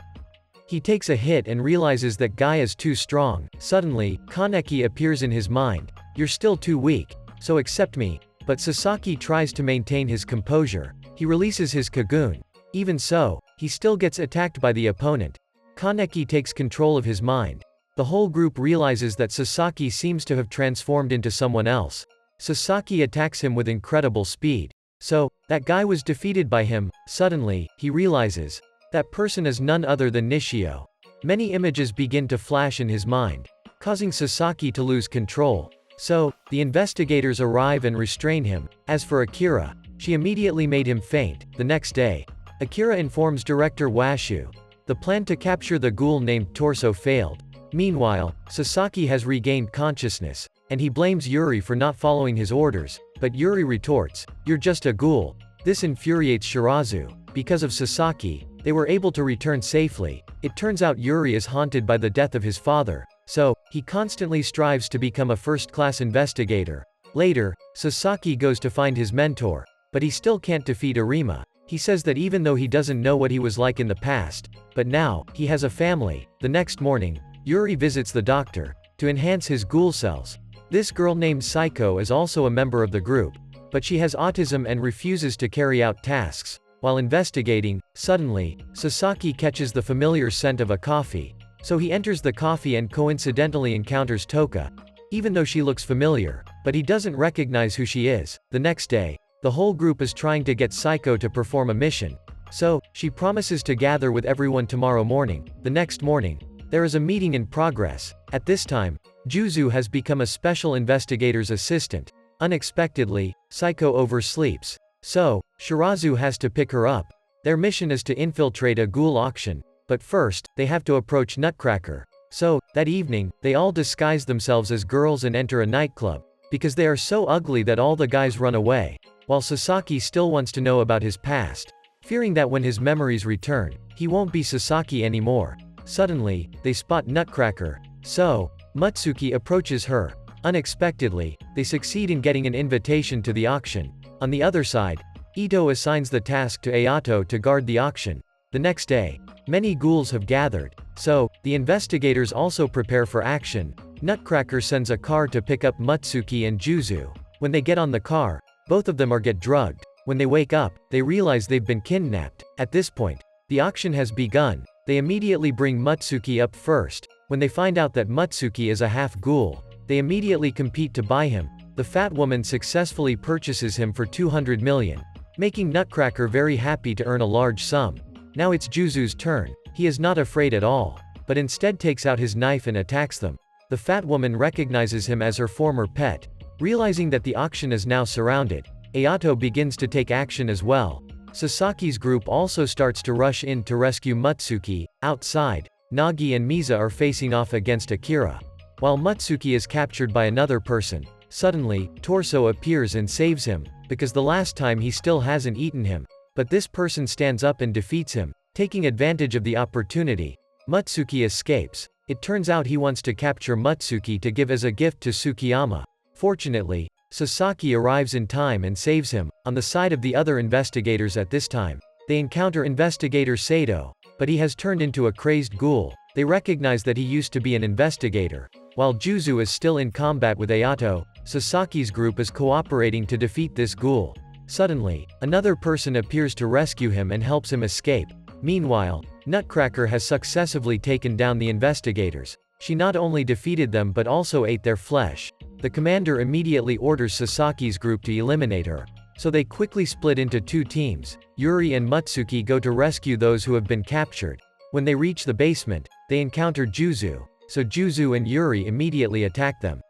He takes a hit and realizes that Guy is too strong. Suddenly, Kaneki appears in his mind. "You're still too weak, so accept me." But Sasaki tries to maintain his composure. He releases his Kagoon. Even so, he still gets attacked by the opponent. Kaneki takes control of his mind. The whole group realizes that Sasaki seems to have transformed into someone else. Sasaki attacks him with incredible speed. So, that guy was defeated by him. Suddenly, he realizes that person is none other than Nishio. Many images begin to flash in his mind, causing Sasaki to lose control. So, the investigators arrive and restrain him. As for Akira, she immediately made him faint. The next day, Akira informs director Washu. The plan to capture the ghoul named Torso failed. Meanwhile, Sasaki has regained consciousness, and he blames Yuri for not following his orders. But Yuri retorts, "You're just a ghoul." This infuriates Shirazu. Because of Sasaki, they were able to return safely. It turns out Yuri is haunted by the death of his father, so he constantly strives to become a first-class investigator. Later, Sasaki goes to find his mentor, but he still can't defeat Arima. He says that even though he doesn't know what he was like in the past, but now, he has a family. The next morning, Yuri visits the doctor to enhance his ghoul cells. This girl named Saiko is also a member of the group, but she has autism and refuses to carry out tasks. While investigating, suddenly, Sasaki catches the familiar scent of a coffee. So he enters the coffee and coincidentally encounters Toka. Even though she looks familiar, but he doesn't recognize who she is. The next day, the whole group is trying to get Saiko to perform a mission. So, she promises to gather with everyone tomorrow morning. The next morning, there is a meeting in progress. At this time, Juzu has become a special investigator's assistant. Unexpectedly, Saiko oversleeps. So, Shirazu has to pick her up. Their mission is to infiltrate a ghoul auction. But first, they have to approach Nutcracker. So, that evening, they all disguise themselves as girls and enter a nightclub, because they are so ugly that all the guys run away. While Sasaki still wants to know about his past, fearing that when his memories return, he won't be Sasaki anymore. Suddenly, they spot Nutcracker. So, Mutsuki approaches her. Unexpectedly, they succeed in getting an invitation to the auction. On the other side, Ito assigns the task to Ayato to guard the auction. The next day, many ghouls have gathered. So, the investigators also prepare for action. Nutcracker sends a car to pick up Mutsuki and Juzu. When they get on the car, both of them get drugged. When they wake up, they realize they've been kidnapped. At this point, the auction has begun. They immediately bring Mutsuki up first. When they find out that Mutsuki is a half-ghoul, they immediately compete to buy him. The fat woman successfully purchases him for 200 million, making Nutcracker very happy to earn a large sum. Now it's Juzu's turn. He is not afraid at all, but instead takes out his knife and attacks them. The fat woman recognizes him as her former pet. Realizing that the auction is now surrounded, Ayato begins to take action as well. Sasaki's group also starts to rush in to rescue Mutsuki. Outside, Nagi and Miza are facing off against Akira. While Mutsuki is captured by another person, suddenly, Torso appears and saves him, because the last time he still hasn't eaten him. But this person stands up and defeats him. Taking advantage of the opportunity, Mutsuki escapes. It turns out he wants to capture Mutsuki to give as a gift to Tsukiyama. Fortunately, Sasaki arrives in time and saves him. On the side of the other investigators at this time, they encounter investigator Sato, but he has turned into a crazed ghoul. They recognize that he used to be an investigator. While Juzu is still in combat with Ayato, Sasaki's group is cooperating to defeat this ghoul. Suddenly, another person appears to rescue him and helps him escape. Meanwhile, Nutcracker has successively taken down the investigators. She not only defeated them but also ate their flesh. The commander immediately orders Sasaki's group to eliminate her. so they quickly split into two teams. Yuri and Mutsuki go to rescue those who have been captured. When they reach the basement, they encounter Juzu, so Juzu and Yuri immediately attack them.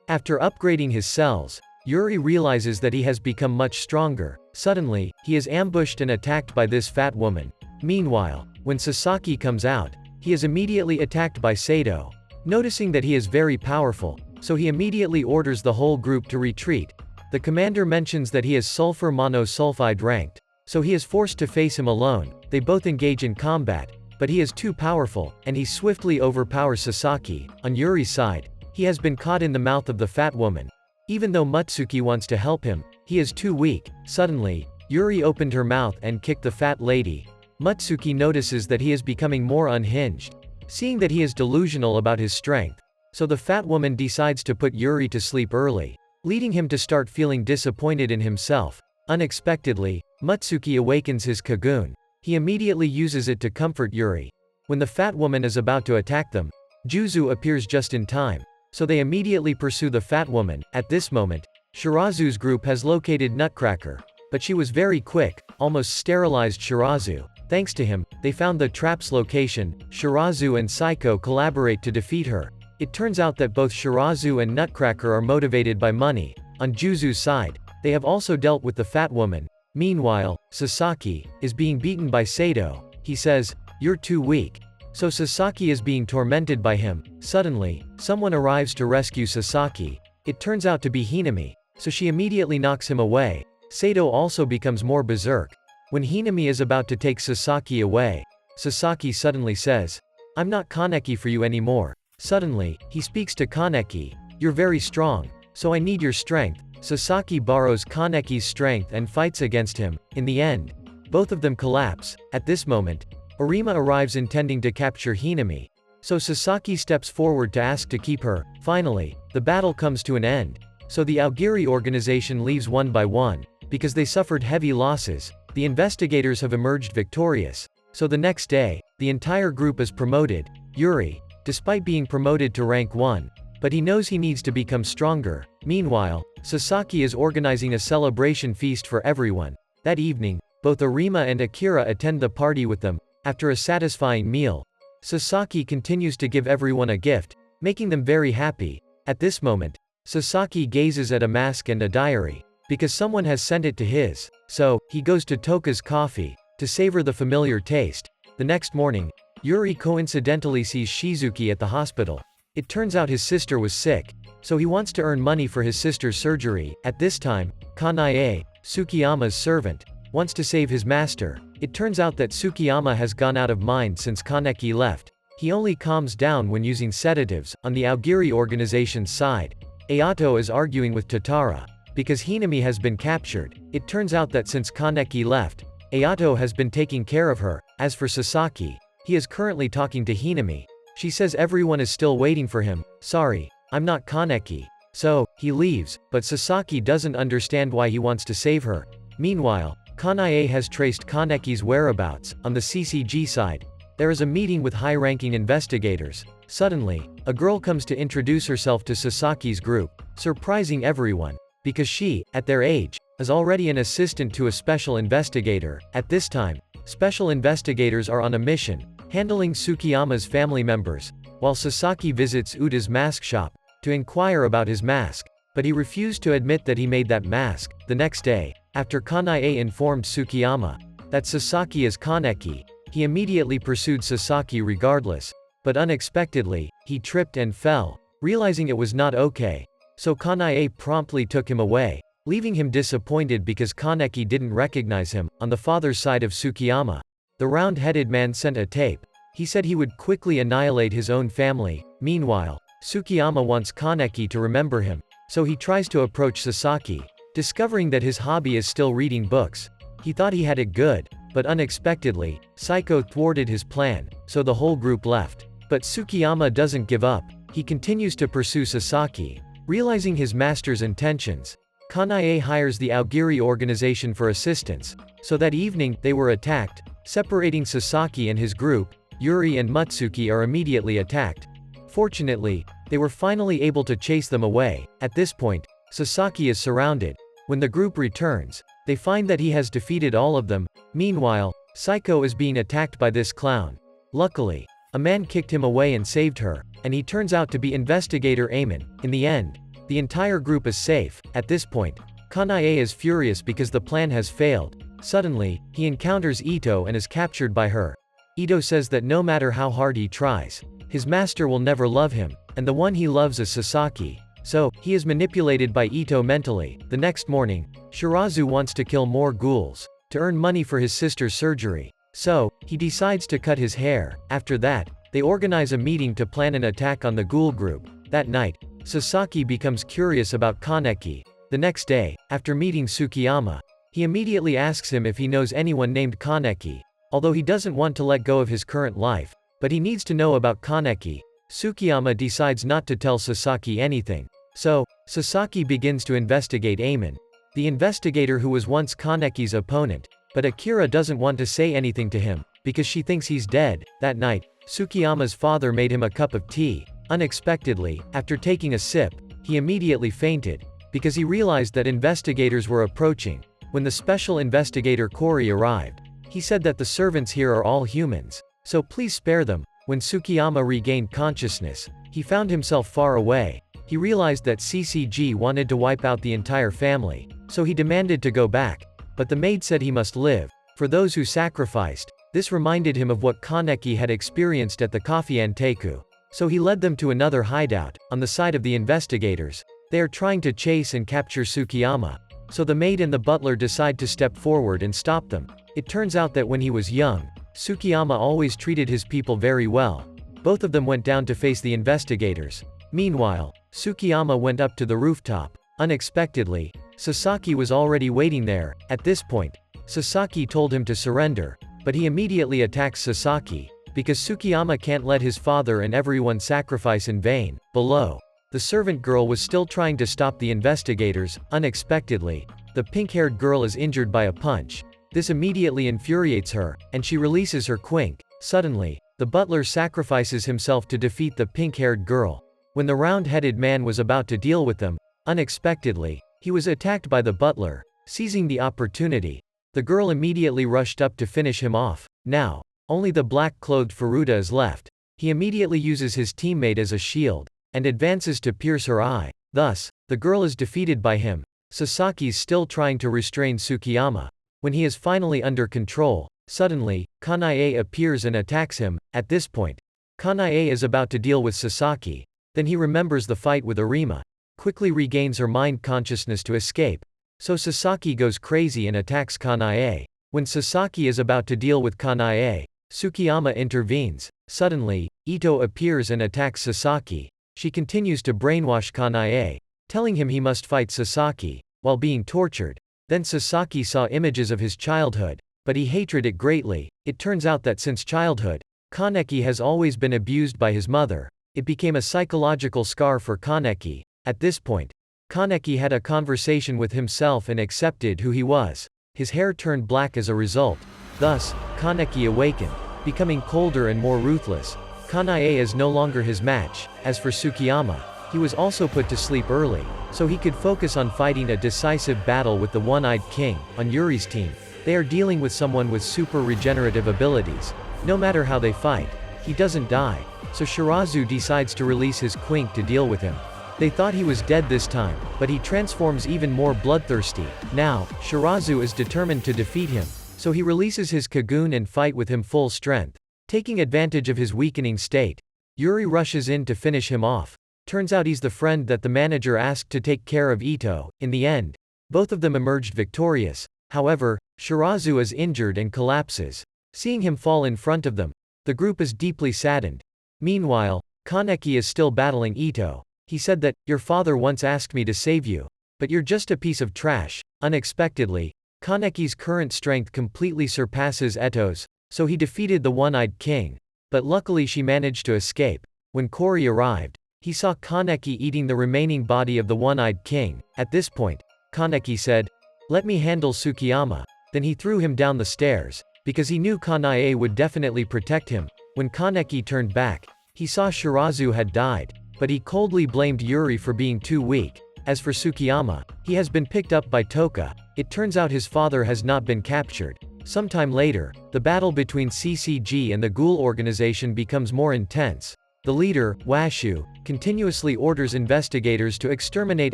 After upgrading his cells, Yuri realizes that he has become much stronger. Suddenly, he is ambushed and attacked by this fat woman. Meanwhile, when Sasaki comes out, he is immediately attacked by Sato. Noticing that he is very powerful, so he immediately orders the whole group to retreat. The commander mentions that he is sulfur monosulfide ranked, so he is forced to face him alone. They both engage in combat, but he is too powerful, and he swiftly overpowers Sasaki. On Yuri's side, he has been caught in the mouth of the fat woman. Even though Mutsuki wants to help him, he is too weak. Suddenly, Yuri opened her mouth and kicked the fat lady. Mutsuki notices that he is becoming more unhinged, seeing that he is delusional about his strength, so the fat woman decides to put Yuri to sleep early, leading him to start feeling disappointed in himself. Unexpectedly, Mutsuki awakens his Kagoon. He immediately uses it to comfort Yuri. When the fat woman is about to attack them, Juzu appears just in time, so they immediately pursue the fat woman. At this moment, Shirazu's group has located Nutcracker, but she was very quick, almost sterilized Shirazu. Thanks to him, they found the trap's location. Shirazu and Saiko collaborate to defeat her. It turns out that both Shirazu and Nutcracker are motivated by money. On Juzu's side, they have also dealt with the fat woman. Meanwhile, Sasaki is being beaten by Sato. He says, "You're too weak." So Sasaki is being tormented by him. Suddenly, someone arrives to rescue Sasaki. It turns out to be Hinami, so she immediately knocks him away. Sato also becomes more berserk. When Hinami is about to take Sasaki away, Sasaki suddenly says, "I'm not Kaneki for you anymore." Suddenly, he speaks to Kaneki, "You're very strong, so I need your strength." Sasaki borrows Kaneki's strength and fights against him. In the end, both of them collapse. At this moment, Arima arrives intending to capture Hinami, so Sasaki steps forward to ask to keep her. Finally, the battle comes to an end, so the Aogiri organization leaves one by one, because they suffered heavy losses. The investigators have emerged victorious, so the next day, the entire group is promoted. Yuri, despite being promoted to rank 1, but he knows he needs to become stronger. Meanwhile, Sasaki is organizing a celebration feast for everyone. That evening, both Arima and Akira attend the party with them. After a satisfying meal, Sasaki continues to give everyone a gift, making them very happy. At this moment, Sasaki gazes at a mask and a diary, because someone has sent it to his. So, he goes to Toka's coffee, to savor the familiar taste. The next morning, Yuri coincidentally sees Shizuki at the hospital. It turns out his sister was sick, so he wants to earn money for his sister's surgery. At this time, Kaneki, Tsukiyama's servant, wants to save his master. It turns out that Tsukiyama has gone out of mind since Kaneki left. He only calms down when using sedatives. On the Aogiri organization's side, Ayato is arguing with Tatara, because Hinami has been captured. It turns out that since Kaneki left, Ayato has been taking care of her. As for Sasaki, he is currently talking to Hinami. She says everyone is still waiting for him. "Sorry, I'm not Kaneki." So, he leaves, but Sasaki doesn't understand why he wants to save her. Meanwhile, Kaneki has traced Kaneki's whereabouts. On the CCG side, there is a meeting with high-ranking investigators. Suddenly, a girl comes to introduce herself to Sasaki's group, surprising everyone, because she, at their age, is already an assistant to a special investigator. At this time, special investigators are on a mission, handling Tsukiyama's family members, while Sasaki visits Uta's mask shop, to inquire about his mask, but he refused to admit that he made that mask. The next day, after Kaneki informed Tsukiyama that Sasaki is Kaneki, he immediately pursued Sasaki regardless, but unexpectedly, he tripped and fell, realizing it was not okay, so Kaneki promptly took him away, leaving him disappointed because Kaneki didn't recognize him. On the father's side of Tsukiyama, the round-headed man sent a tape. He said he would quickly annihilate his own family. Meanwhile, Tsukiyama wants Kaneki to remember him, so he tries to approach Sasaki. Discovering that his hobby is still reading books, he thought he had it good, but unexpectedly, Saiko thwarted his plan, so the whole group left. But Tsukiyama doesn't give up. He continues to pursue Sasaki. Realizing his master's intentions, Kaneki hires the Aogiri organization for assistance. So that evening, they were attacked. Separating Sasaki and his group, Yuri and Mutsuki are immediately attacked. Fortunately, they were finally able to chase them away. At this point, Sasaki is surrounded. When the group returns, They find that he has defeated all of them. Meanwhile, Psycho is being attacked by this clown. Luckily, a man kicked him away and saved her, and he turns out to be investigator Amon. In the end, the entire group is safe. At this point, Kaneki is furious because the plan has failed. Suddenly, he encounters Ito and is captured by her. Ito says that no matter how hard he tries, his master will never love him, and the one he loves is Sasaki. So, he is manipulated by Ito mentally. The next morning, Shirazu wants to kill more ghouls, to earn money for his sister's surgery. So, he decides to cut his hair. After that, they organize a meeting to plan an attack on the ghoul group. That night, Sasaki becomes curious about Kaneki. The next day, after meeting Tsukiyama, he immediately asks him if he knows anyone named Kaneki. Although he doesn't want to let go of his current life, but he needs to know about Kaneki, Tsukiyama decides not to tell Sasaki anything. So, Sasaki begins to investigate Amon, the investigator who was once Kaneki's opponent, but Akira doesn't want to say anything to him, because she thinks he's dead. That night, Tsukiyama's father made him a cup of tea. Unexpectedly, after taking a sip, he immediately fainted, because he realized that investigators were approaching. When the special investigator Kori arrived, he said that the servants here are all humans, so please spare them. When Tsukiyama regained consciousness, he found himself far away. He realized that CCG wanted to wipe out the entire family, so he demanded to go back, but the maid said he must live. For those who sacrificed, this reminded him of what Kaneki had experienced at the coffee Anteiku. So he led them to another hideout, on the side of the investigators. They are trying to chase and capture Tsukiyama, so the maid and the butler decide to step forward and stop them. It turns out that when he was young, Tsukiyama always treated his people very well. Both of them went down to face the investigators. Meanwhile, Tsukiyama went up to the rooftop. Unexpectedly, Sasaki was already waiting there. At this point, Sasaki told him to surrender, but he immediately attacks Sasaki, because Tsukiyama can't let his father and everyone sacrifice in vain. Below, the servant girl was still trying to stop the investigators. Unexpectedly, the pink-haired girl is injured by a punch. This immediately infuriates her, and she releases her quink. Suddenly, the butler sacrifices himself to defeat the pink-haired girl. When the round-headed man was about to deal with them, unexpectedly, he was attacked by the butler. Seizing the opportunity, the girl immediately rushed up to finish him off. Now, only the black-clothed Furuta is left. He immediately uses his teammate as a shield, and advances to pierce her eye. Thus, the girl is defeated by him. Sasaki's still trying to restrain Tsukiyama. When he is finally under control, suddenly, Kaneki appears and attacks him. At this point, Kaneki is about to deal with Sasaki. Then he remembers the fight with Arima, quickly regains her mind consciousness to escape. So Sasaki goes crazy and attacks Kaneki. When Sasaki is about to deal with Kaneki, Tsukiyama intervenes. Suddenly, Ito appears and attacks Sasaki. She continues to brainwash Kaneki, telling him he must fight Sasaki, while being tortured. Then Sasaki saw images of his childhood, but he hated it greatly. It turns out that since childhood, Kaneki has always been abused by his mother. It became a psychological scar for Kaneki. At this point, Kaneki had a conversation with himself and accepted who he was. His hair turned black as a result. Thus, Kaneki awakened, becoming colder and more ruthless. Kaneki is no longer his match. As for Tsukiyama, he was also put to sleep early, so he could focus on fighting a decisive battle with the One-Eyed King. On Yuri's team, they are dealing with someone with super regenerative abilities. No matter how they fight, he doesn't die, so Shirazu decides to release his quink to deal with him. They thought he was dead this time, but he transforms even more bloodthirsty. Now, Shirazu is determined to defeat him, so he releases his Kagoon and fight with him full strength. Taking advantage of his weakening state, Yuri rushes in to finish him off. Turns out he's the friend that the manager asked to take care of Ito. In the end, both of them emerged victorious. However, Shirazu is injured and collapses. Seeing him fall in front of them, the group is deeply saddened. Meanwhile, Kaneki is still battling Ito. He said that, "Your father once asked me to save you, but you're just a piece of trash." Unexpectedly, Kaneki's current strength completely surpasses Eto's, so he defeated the One-Eyed King. But luckily she managed to escape. When Kori arrived, he saw Kaneki eating the remaining body of the One-Eyed King. At this point, Kaneki said, "Let me handle Tsukiyama." Then he threw him down the stairs, because he knew Kaneki would definitely protect him. When Kaneki turned back, he saw Shirazu had died, but he coldly blamed Yuri for being too weak. As for Tsukiyama, he has been picked up by Toka. It turns out his father has not been captured. Sometime later, the battle between CCG and the Ghoul organization becomes more intense. The leader, Washu, continuously orders investigators to exterminate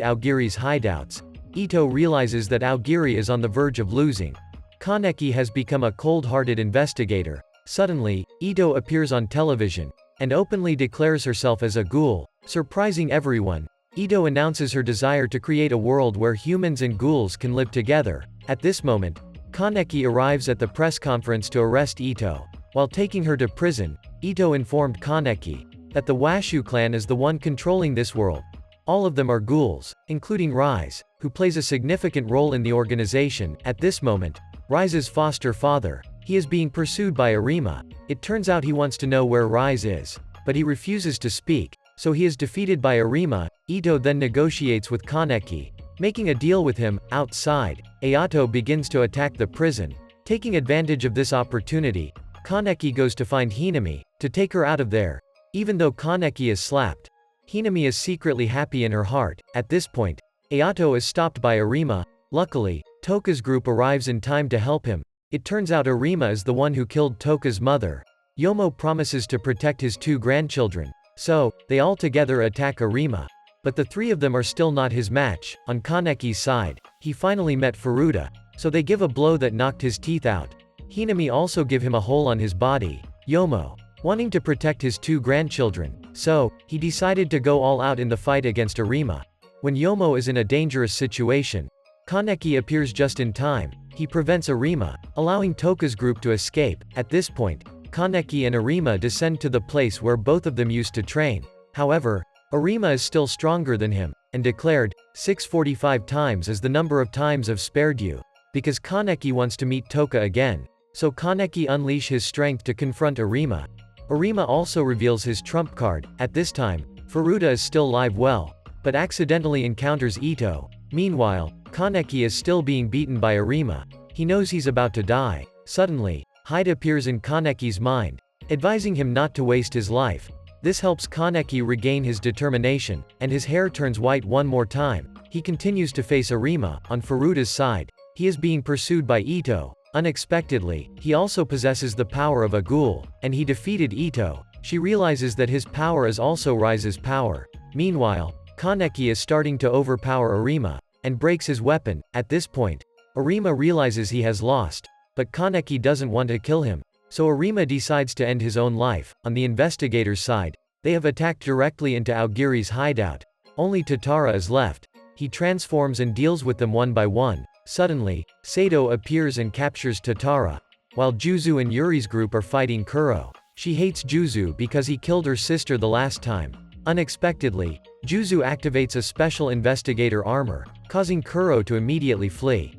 Aogiri's hideouts. Ito realizes that Aogiri is on the verge of losing. Kaneki has become a cold-hearted investigator. Suddenly, Ito appears on television, and openly declares herself as a ghoul. Surprising everyone, Ito announces her desire to create a world where humans and ghouls can live together. At this moment, Kaneki arrives at the press conference to arrest Ito. While taking her to prison, Ito informed Kaneki that the Washu clan is the one controlling this world. All of them are ghouls, including Rise, who plays a significant role in the organization. At this moment, Rise's foster father, he is being pursued by Arima. It turns out he wants to know where Rise is, but he refuses to speak, so he is defeated by Arima. Ito then negotiates with Kaneki, making a deal with him. Outside, Ayato begins to attack the prison. Taking advantage of this opportunity, Kaneki goes to find Hinami, to take her out of there. Even though Kaneki is slapped, Hinami is secretly happy in her heart. At this point, Ayato is stopped by Arima. Luckily, Toka's group arrives in time to help him. It turns out Arima is the one who killed Toka's mother. Yomo promises to protect his 2 grandchildren. So, they all together attack Arima. But the 3 of them are still not his match. On Kaneki's side, he finally met Furuta, so they give a blow that knocked his teeth out. Hinami also give him a hole on his body. Yomo, wanting to protect his 2 grandchildren, so, he decided to go all out in the fight against Arima. When Yomo is in a dangerous situation, Kaneki appears just in time. He prevents Arima, allowing Toka's group to escape. At this point, Kaneki and Arima descend to the place where both of them used to train. However, Arima is still stronger than him, and declared, 645 times is the number of times I've spared you. Because Kaneki wants to meet Toka again. So Kaneki unleash his strength to confront Arima. Arima also reveals his trump card. At this time, Furuta is still alive but accidentally encounters Ito. Meanwhile, Kaneki is still being beaten by Arima. He knows he's about to die. Suddenly, Hyde appears in Kaneki's mind, advising him not to waste his life. This helps Kaneki regain his determination, and his hair turns white one more time. He continues to face Arima. On Furuta's side, he is being pursued by Ito. Unexpectedly, he also possesses the power of a ghoul, and he defeated Ito. She realizes that his power is also Rise's power. Meanwhile, Kaneki is starting to overpower Arima, and breaks his weapon. At this point, Arima realizes he has lost, but Kaneki doesn't want to kill him, so Arima decides to end his own life. On the investigator's side, they have attacked directly into Aogiri's hideout. Only Tatara is left. He transforms and deals with them one by one. Suddenly, Sato appears and captures Tatara, while Juzu and Yuri's group are fighting Kuro. She hates Juzu because he killed her sister the last time. Unexpectedly, Juzu activates a special investigator armor, causing Kuro to immediately flee.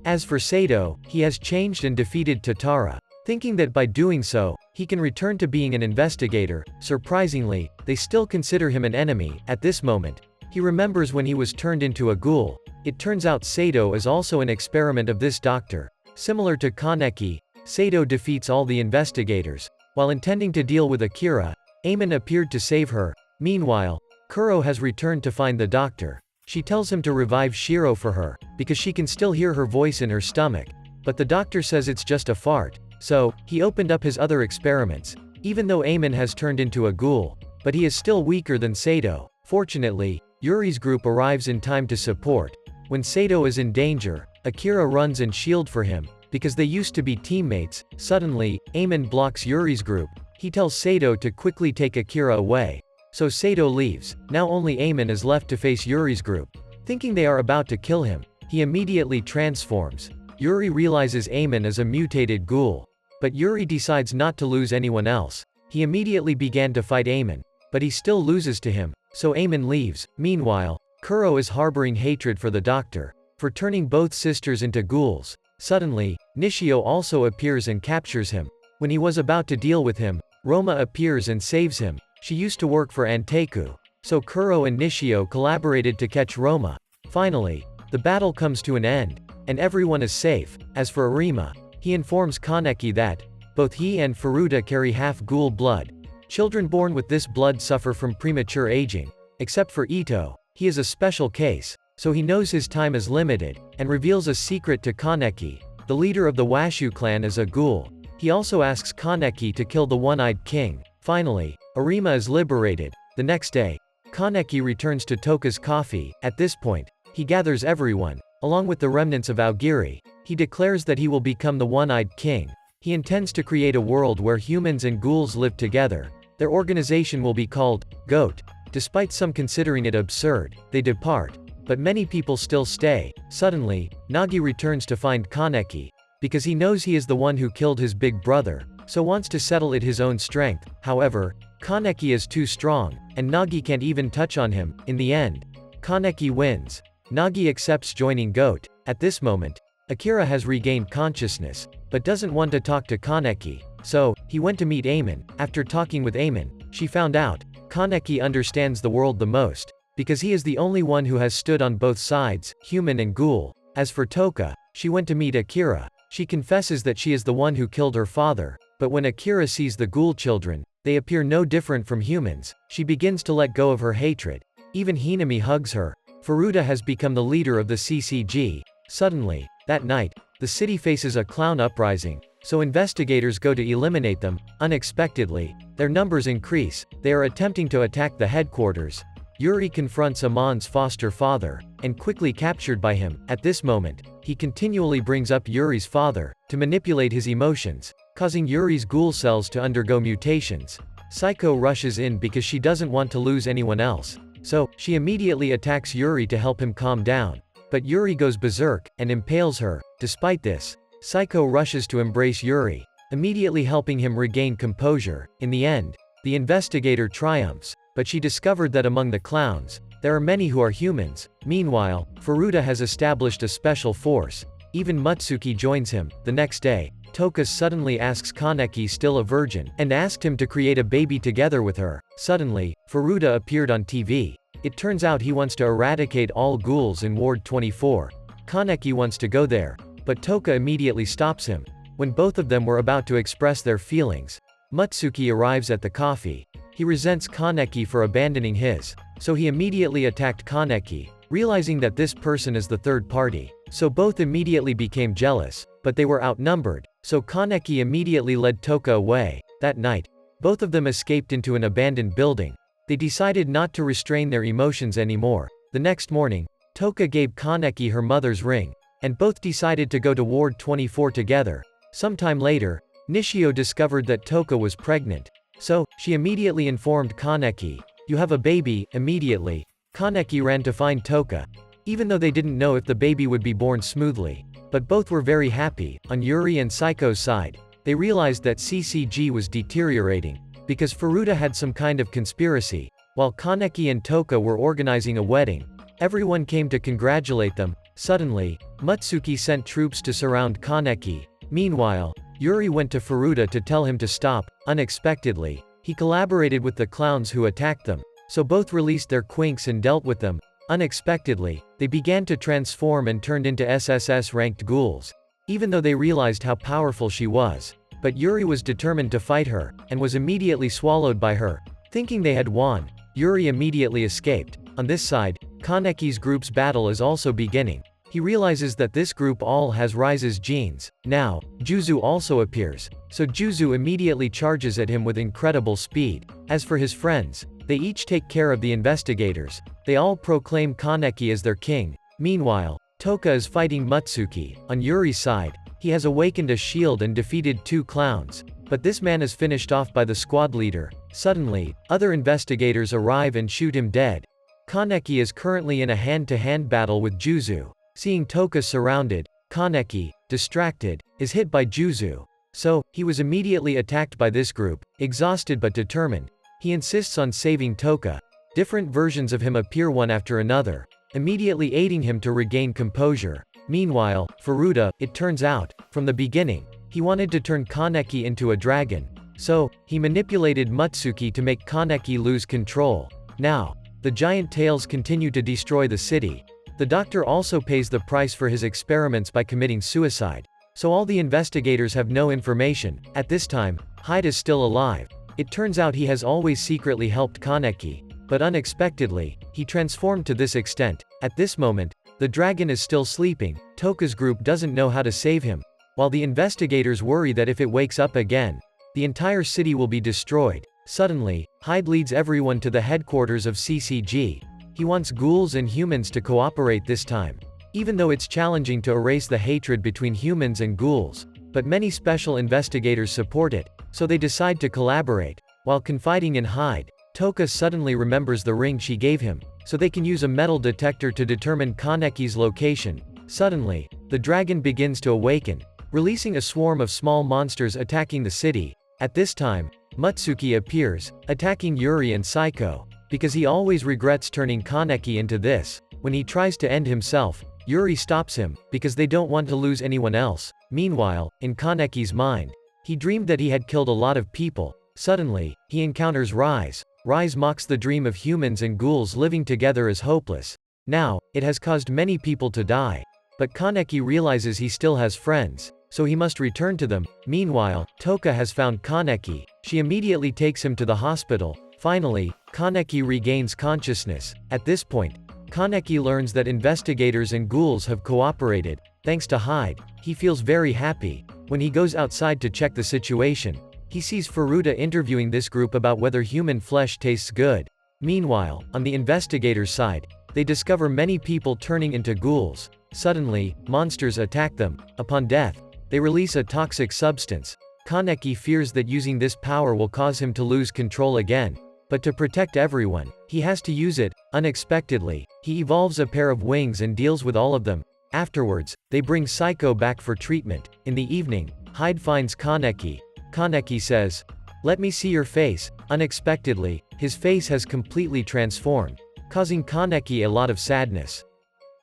As for Sato, he has changed and defeated Tatara, thinking that by doing so, he can return to being an investigator. Surprisingly, they still consider him an enemy. At this moment, he remembers when he was turned into a ghoul. It turns out Sato is also an experiment of this doctor. Similar to Kaneki, Sato defeats all the investigators. While intending to deal with Akira, Amon appeared to save her. Meanwhile, Kuro has returned to find the doctor. She tells him to revive Shiro for her, because she can still hear her voice in her stomach. But the doctor says it's just a fart. So, he opened up his other experiments, even though Amon has turned into a ghoul. But he is still weaker than Sato. Fortunately, Yuri's group arrives in time to support. When Sato is in danger, Akira runs and shield for him, because they used to be teammates. Suddenly, Amon blocks Yuri's group. He tells Sato to quickly take Akira away. So Sato leaves. Now only Amon is left to face Yuri's group. Thinking they are about to kill him, he immediately transforms. Yuri realizes Amon is a mutated ghoul. But Yuri decides not to lose anyone else. He immediately began to fight Amon, but he still loses to him, so Amon leaves. Meanwhile, Kuro is harboring hatred for the doctor, for turning both sisters into ghouls. Suddenly, Nishio also appears and captures him. When he was about to deal with him, Roma appears and saves him. She used to work for Anteiku, so Kuro and Nishio collaborated to catch Roma. Finally, the battle comes to an end, and everyone is safe. As for Arima, he informs Kaneki that both he and Furuta carry half-ghoul blood. Children born with this blood suffer from premature aging, except for Ito. He is a special case, so he knows his time is limited, and reveals a secret to Kaneki. The leader of the Washu clan is a ghoul. He also asks Kaneki to kill the one-eyed king. Finally, Arima is liberated. The next day, Kaneki returns to Toka's coffee. At this point, he gathers everyone, along with the remnants of Aogiri. He declares that he will become the one-eyed king. He intends to create a world where humans and ghouls live together. Their organization will be called Goat. Despite some considering it absurd, they depart. But many people still stay. Suddenly, Nagi returns to find Kaneki, because he knows he is the one who killed his big brother, so wants to settle it his own strength. However, Kaneki is too strong, and Nagi can't even touch on him. In the end, Kaneki wins. Nagi accepts joining Goat. At this moment, Akira has regained consciousness, but doesn't want to talk to Kaneki, so he went to meet Amon. After talking with Amon, she found out Kaneki understands the world the most, because he is the only one who has stood on both sides, human and ghoul. As for Toka, she went to meet Akira. She confesses that she is the one who killed her father, but when Akira sees the ghoul children, they appear no different from humans. She begins to let go of her hatred. Even Hinami hugs her. Furuta has become the leader of the CCG. Suddenly, that night, the city faces a clown uprising, so investigators go to eliminate them. Unexpectedly, their numbers increase. They are attempting to attack the headquarters. Yuri confronts Amon's foster father, and quickly captured by him. At this moment, he continually brings up Yuri's father, to manipulate his emotions, causing Yuri's ghoul cells to undergo mutations. Psycho rushes in because she doesn't want to lose anyone else, so she immediately attacks Yuri to help him calm down. But Yuri goes berserk, and impales her. Despite this, Psycho rushes to embrace Yuri, immediately helping him regain composure. In the end, the investigator triumphs, but she discovered that among the clowns, there are many who are humans. Meanwhile, Furuta has established a special force. Even Mutsuki joins him. The next day, Toka suddenly asks Kaneki, still a virgin, and asked him to create a baby together with her. Suddenly, Furuta appeared on TV. It turns out he wants to eradicate all ghouls in Ward 24. Kaneki wants to go there, but Toka immediately stops him. When both of them were about to express their feelings, Mutsuki arrives at the coffee. He resents Kaneki for abandoning his, so he immediately attacked Kaneki, realizing that this person is the third party. So both immediately became jealous, but they were outnumbered, so Kaneki immediately led Toka away. That night, both of them escaped into an abandoned building. They decided not to restrain their emotions anymore. The next morning, Toka gave Kaneki her mother's ring, and both decided to go to Ward 24 together. Sometime later, Nishio discovered that Toka was pregnant, so she immediately informed Kaneki, "You have a baby." Immediately, Kaneki ran to find Toka, even though they didn't know if the baby would be born smoothly. But both were very happy. On Yuri and Psycho's side, they realized that CCG was deteriorating, because Furuta had some kind of conspiracy. While Kaneki and Toka were organizing a wedding, everyone came to congratulate them. Suddenly, Mutsuki sent troops to surround Kaneki. Meanwhile, Yuri went to Furuta to tell him to stop. Unexpectedly, he collaborated with the clowns who attacked them, so both released their quinks and dealt with them. Unexpectedly, they began to transform and turned into SSS-ranked ghouls, even though they realized how powerful she was. But Yuri was determined to fight her, and was immediately swallowed by her. Thinking they had won, Yuri immediately escaped. On this side, Kaneki's group's battle is also beginning. He realizes that this group all has Rise's genes. Now, Juzu also appears, so Juzu immediately charges at him with incredible speed. As for his friends, they each take care of the investigators. They all proclaim Kaneki as their king. Meanwhile, Toka is fighting Mutsuki. On Yuri's side, he has awakened a shield and defeated 2 clowns. But this man is finished off by the squad leader. Suddenly, other investigators arrive and shoot him dead. Kaneki is currently in a hand-to-hand battle with Juzu. Seeing Toka surrounded, Kaneki, distracted, is hit by Juzu. So, he was immediately attacked by this group. Exhausted but determined, he insists on saving Toka. Different versions of him appear one after another, immediately aiding him to regain composure. Meanwhile, Furuta, it turns out, from the beginning, he wanted to turn Kaneki into a dragon. So, he manipulated Mutsuki to make Kaneki lose control. Now, the giant tails continue to destroy the city. The doctor also pays the price for his experiments by committing suicide. So all the investigators have no information. At this time, Hyde is still alive. It turns out he has always secretly helped Kaneki. but unexpectedly, he transformed to this extent. At this moment, the dragon is still sleeping. Toka's group doesn't know how to save him, while the investigators worry that if it wakes up again, the entire city will be destroyed. Suddenly, Hyde leads everyone to the headquarters of CCG. He wants ghouls and humans to cooperate this time. Even though it's challenging to erase the hatred between humans and ghouls, but many special investigators support it, so they decide to collaborate. While confiding in Hyde, Toka suddenly remembers the ring she gave him, so they can use a metal detector to determine Kaneki's location. Suddenly, the dragon begins to awaken, releasing a swarm of small monsters attacking the city. At this time, Mutsuki appears, attacking Yuri and Saiko, because he always regrets turning Kaneki into this. When he tries to end himself, Yuri stops him, because they don't want to lose anyone else. Meanwhile, in Kaneki's mind, he dreamed that he had killed a lot of people. Suddenly, he encounters Rise. Rise mocks the dream of humans and ghouls living together as hopeless. Now, it has caused many people to die. But Kaneki realizes he still has friends, so he must return to them. Meanwhile, Toka has found Kaneki. She immediately takes him to the hospital. Finally, Kaneki regains consciousness. At this point, Kaneki learns that investigators and ghouls have cooperated. Thanks to Hyde, he feels very happy. When he goes outside to check the situation, he sees Furuta interviewing this group about whether human flesh tastes good. Meanwhile, on the investigators' side, they discover many people turning into ghouls. Suddenly, monsters attack them. Upon death, they release a toxic substance. Kaneki fears that using this power will cause him to lose control again. But to protect everyone, he has to use it. Unexpectedly, he evolves a pair of wings and deals with all of them. Afterwards, they bring Saiko back for treatment. In the evening, Hyde finds Kaneki. Kaneki says, "Let me see your face." Unexpectedly, his face has completely transformed, causing Kaneki a lot of sadness.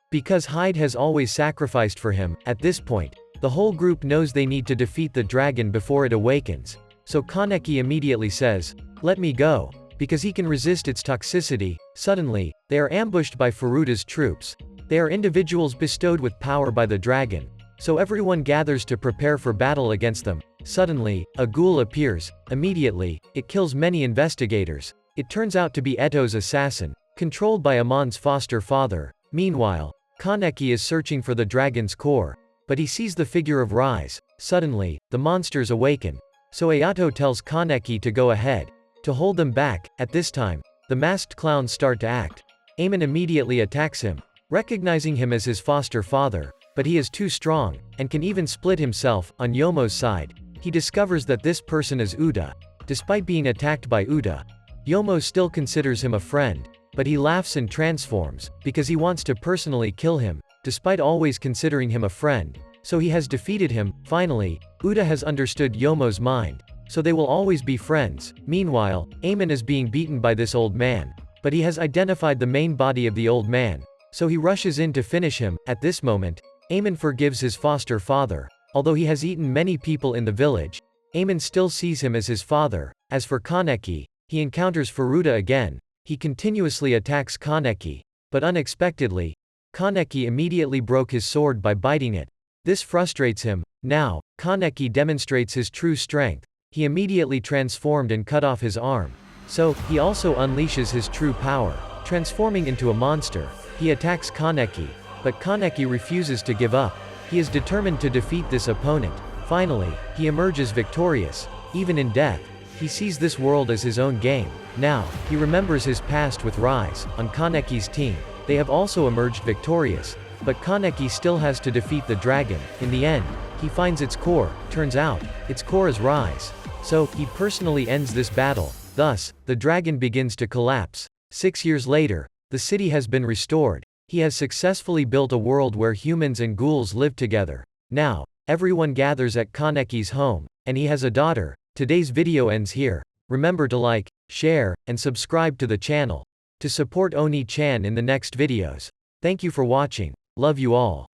Because Hyde has always sacrificed for him, at this point, the whole group knows they need to defeat the dragon before it awakens. So Kaneki immediately says, "Let me go," because he can resist its toxicity. Suddenly, they are ambushed by Furuta's troops. They are individuals bestowed with power by the dragon, so everyone gathers to prepare for battle against them. Suddenly, a ghoul appears. Immediately, it kills many investigators. It turns out to be Eto's assassin, controlled by Amon's foster father. Meanwhile, Kaneki is searching for the dragon's core, but he sees the figure of Rise. Suddenly, the monsters awaken, so Ayato tells Kaneki to go ahead, to hold them back. At this time, the masked clowns start to act. Amon immediately attacks him, recognizing him as his foster father, but he is too strong, and can even split himself. On Yomo's side, he discovers that this person is Uda. Despite being attacked by Uda, Yomo still considers him a friend, but he laughs and transforms, because he wants to personally kill him, despite always considering him a friend, so he has defeated him. Finally, Uda has understood Yomo's mind, so they will always be friends. Meanwhile, Amon is being beaten by this old man, but he has identified the main body of the old man, so he rushes in to finish him. At this moment, Amon forgives his foster father. Although he has eaten many people in the village, Amon still sees him as his father. As for Kaneki, he encounters Furuta again. He continuously attacks Kaneki, but unexpectedly, Kaneki immediately broke his sword by biting it. This frustrates him. Now, Kaneki demonstrates his true strength. He immediately transformed and cut off his arm. So, he also unleashes his true power, transforming into a monster. He attacks Kaneki, but Kaneki refuses to give up. He is determined to defeat this opponent. Finally, he emerges victorious. Even in death, he sees this world as his own game. Now, he remembers his past with Rise. On Kaneki's team, they have also emerged victorious. But Kaneki still has to defeat the dragon. In the end, he finds its core. Turns out, its core is Rise. So, he personally ends this battle. Thus, the dragon begins to collapse. 6 years later, the city has been restored. He has successfully built a world where humans and ghouls live together. Now, everyone gathers at Kaneki's home, and he has a daughter. Today's video ends here. Remember to like, share, and subscribe to the channel to support Oni-chan in the next videos. Thank you for watching. Love you all.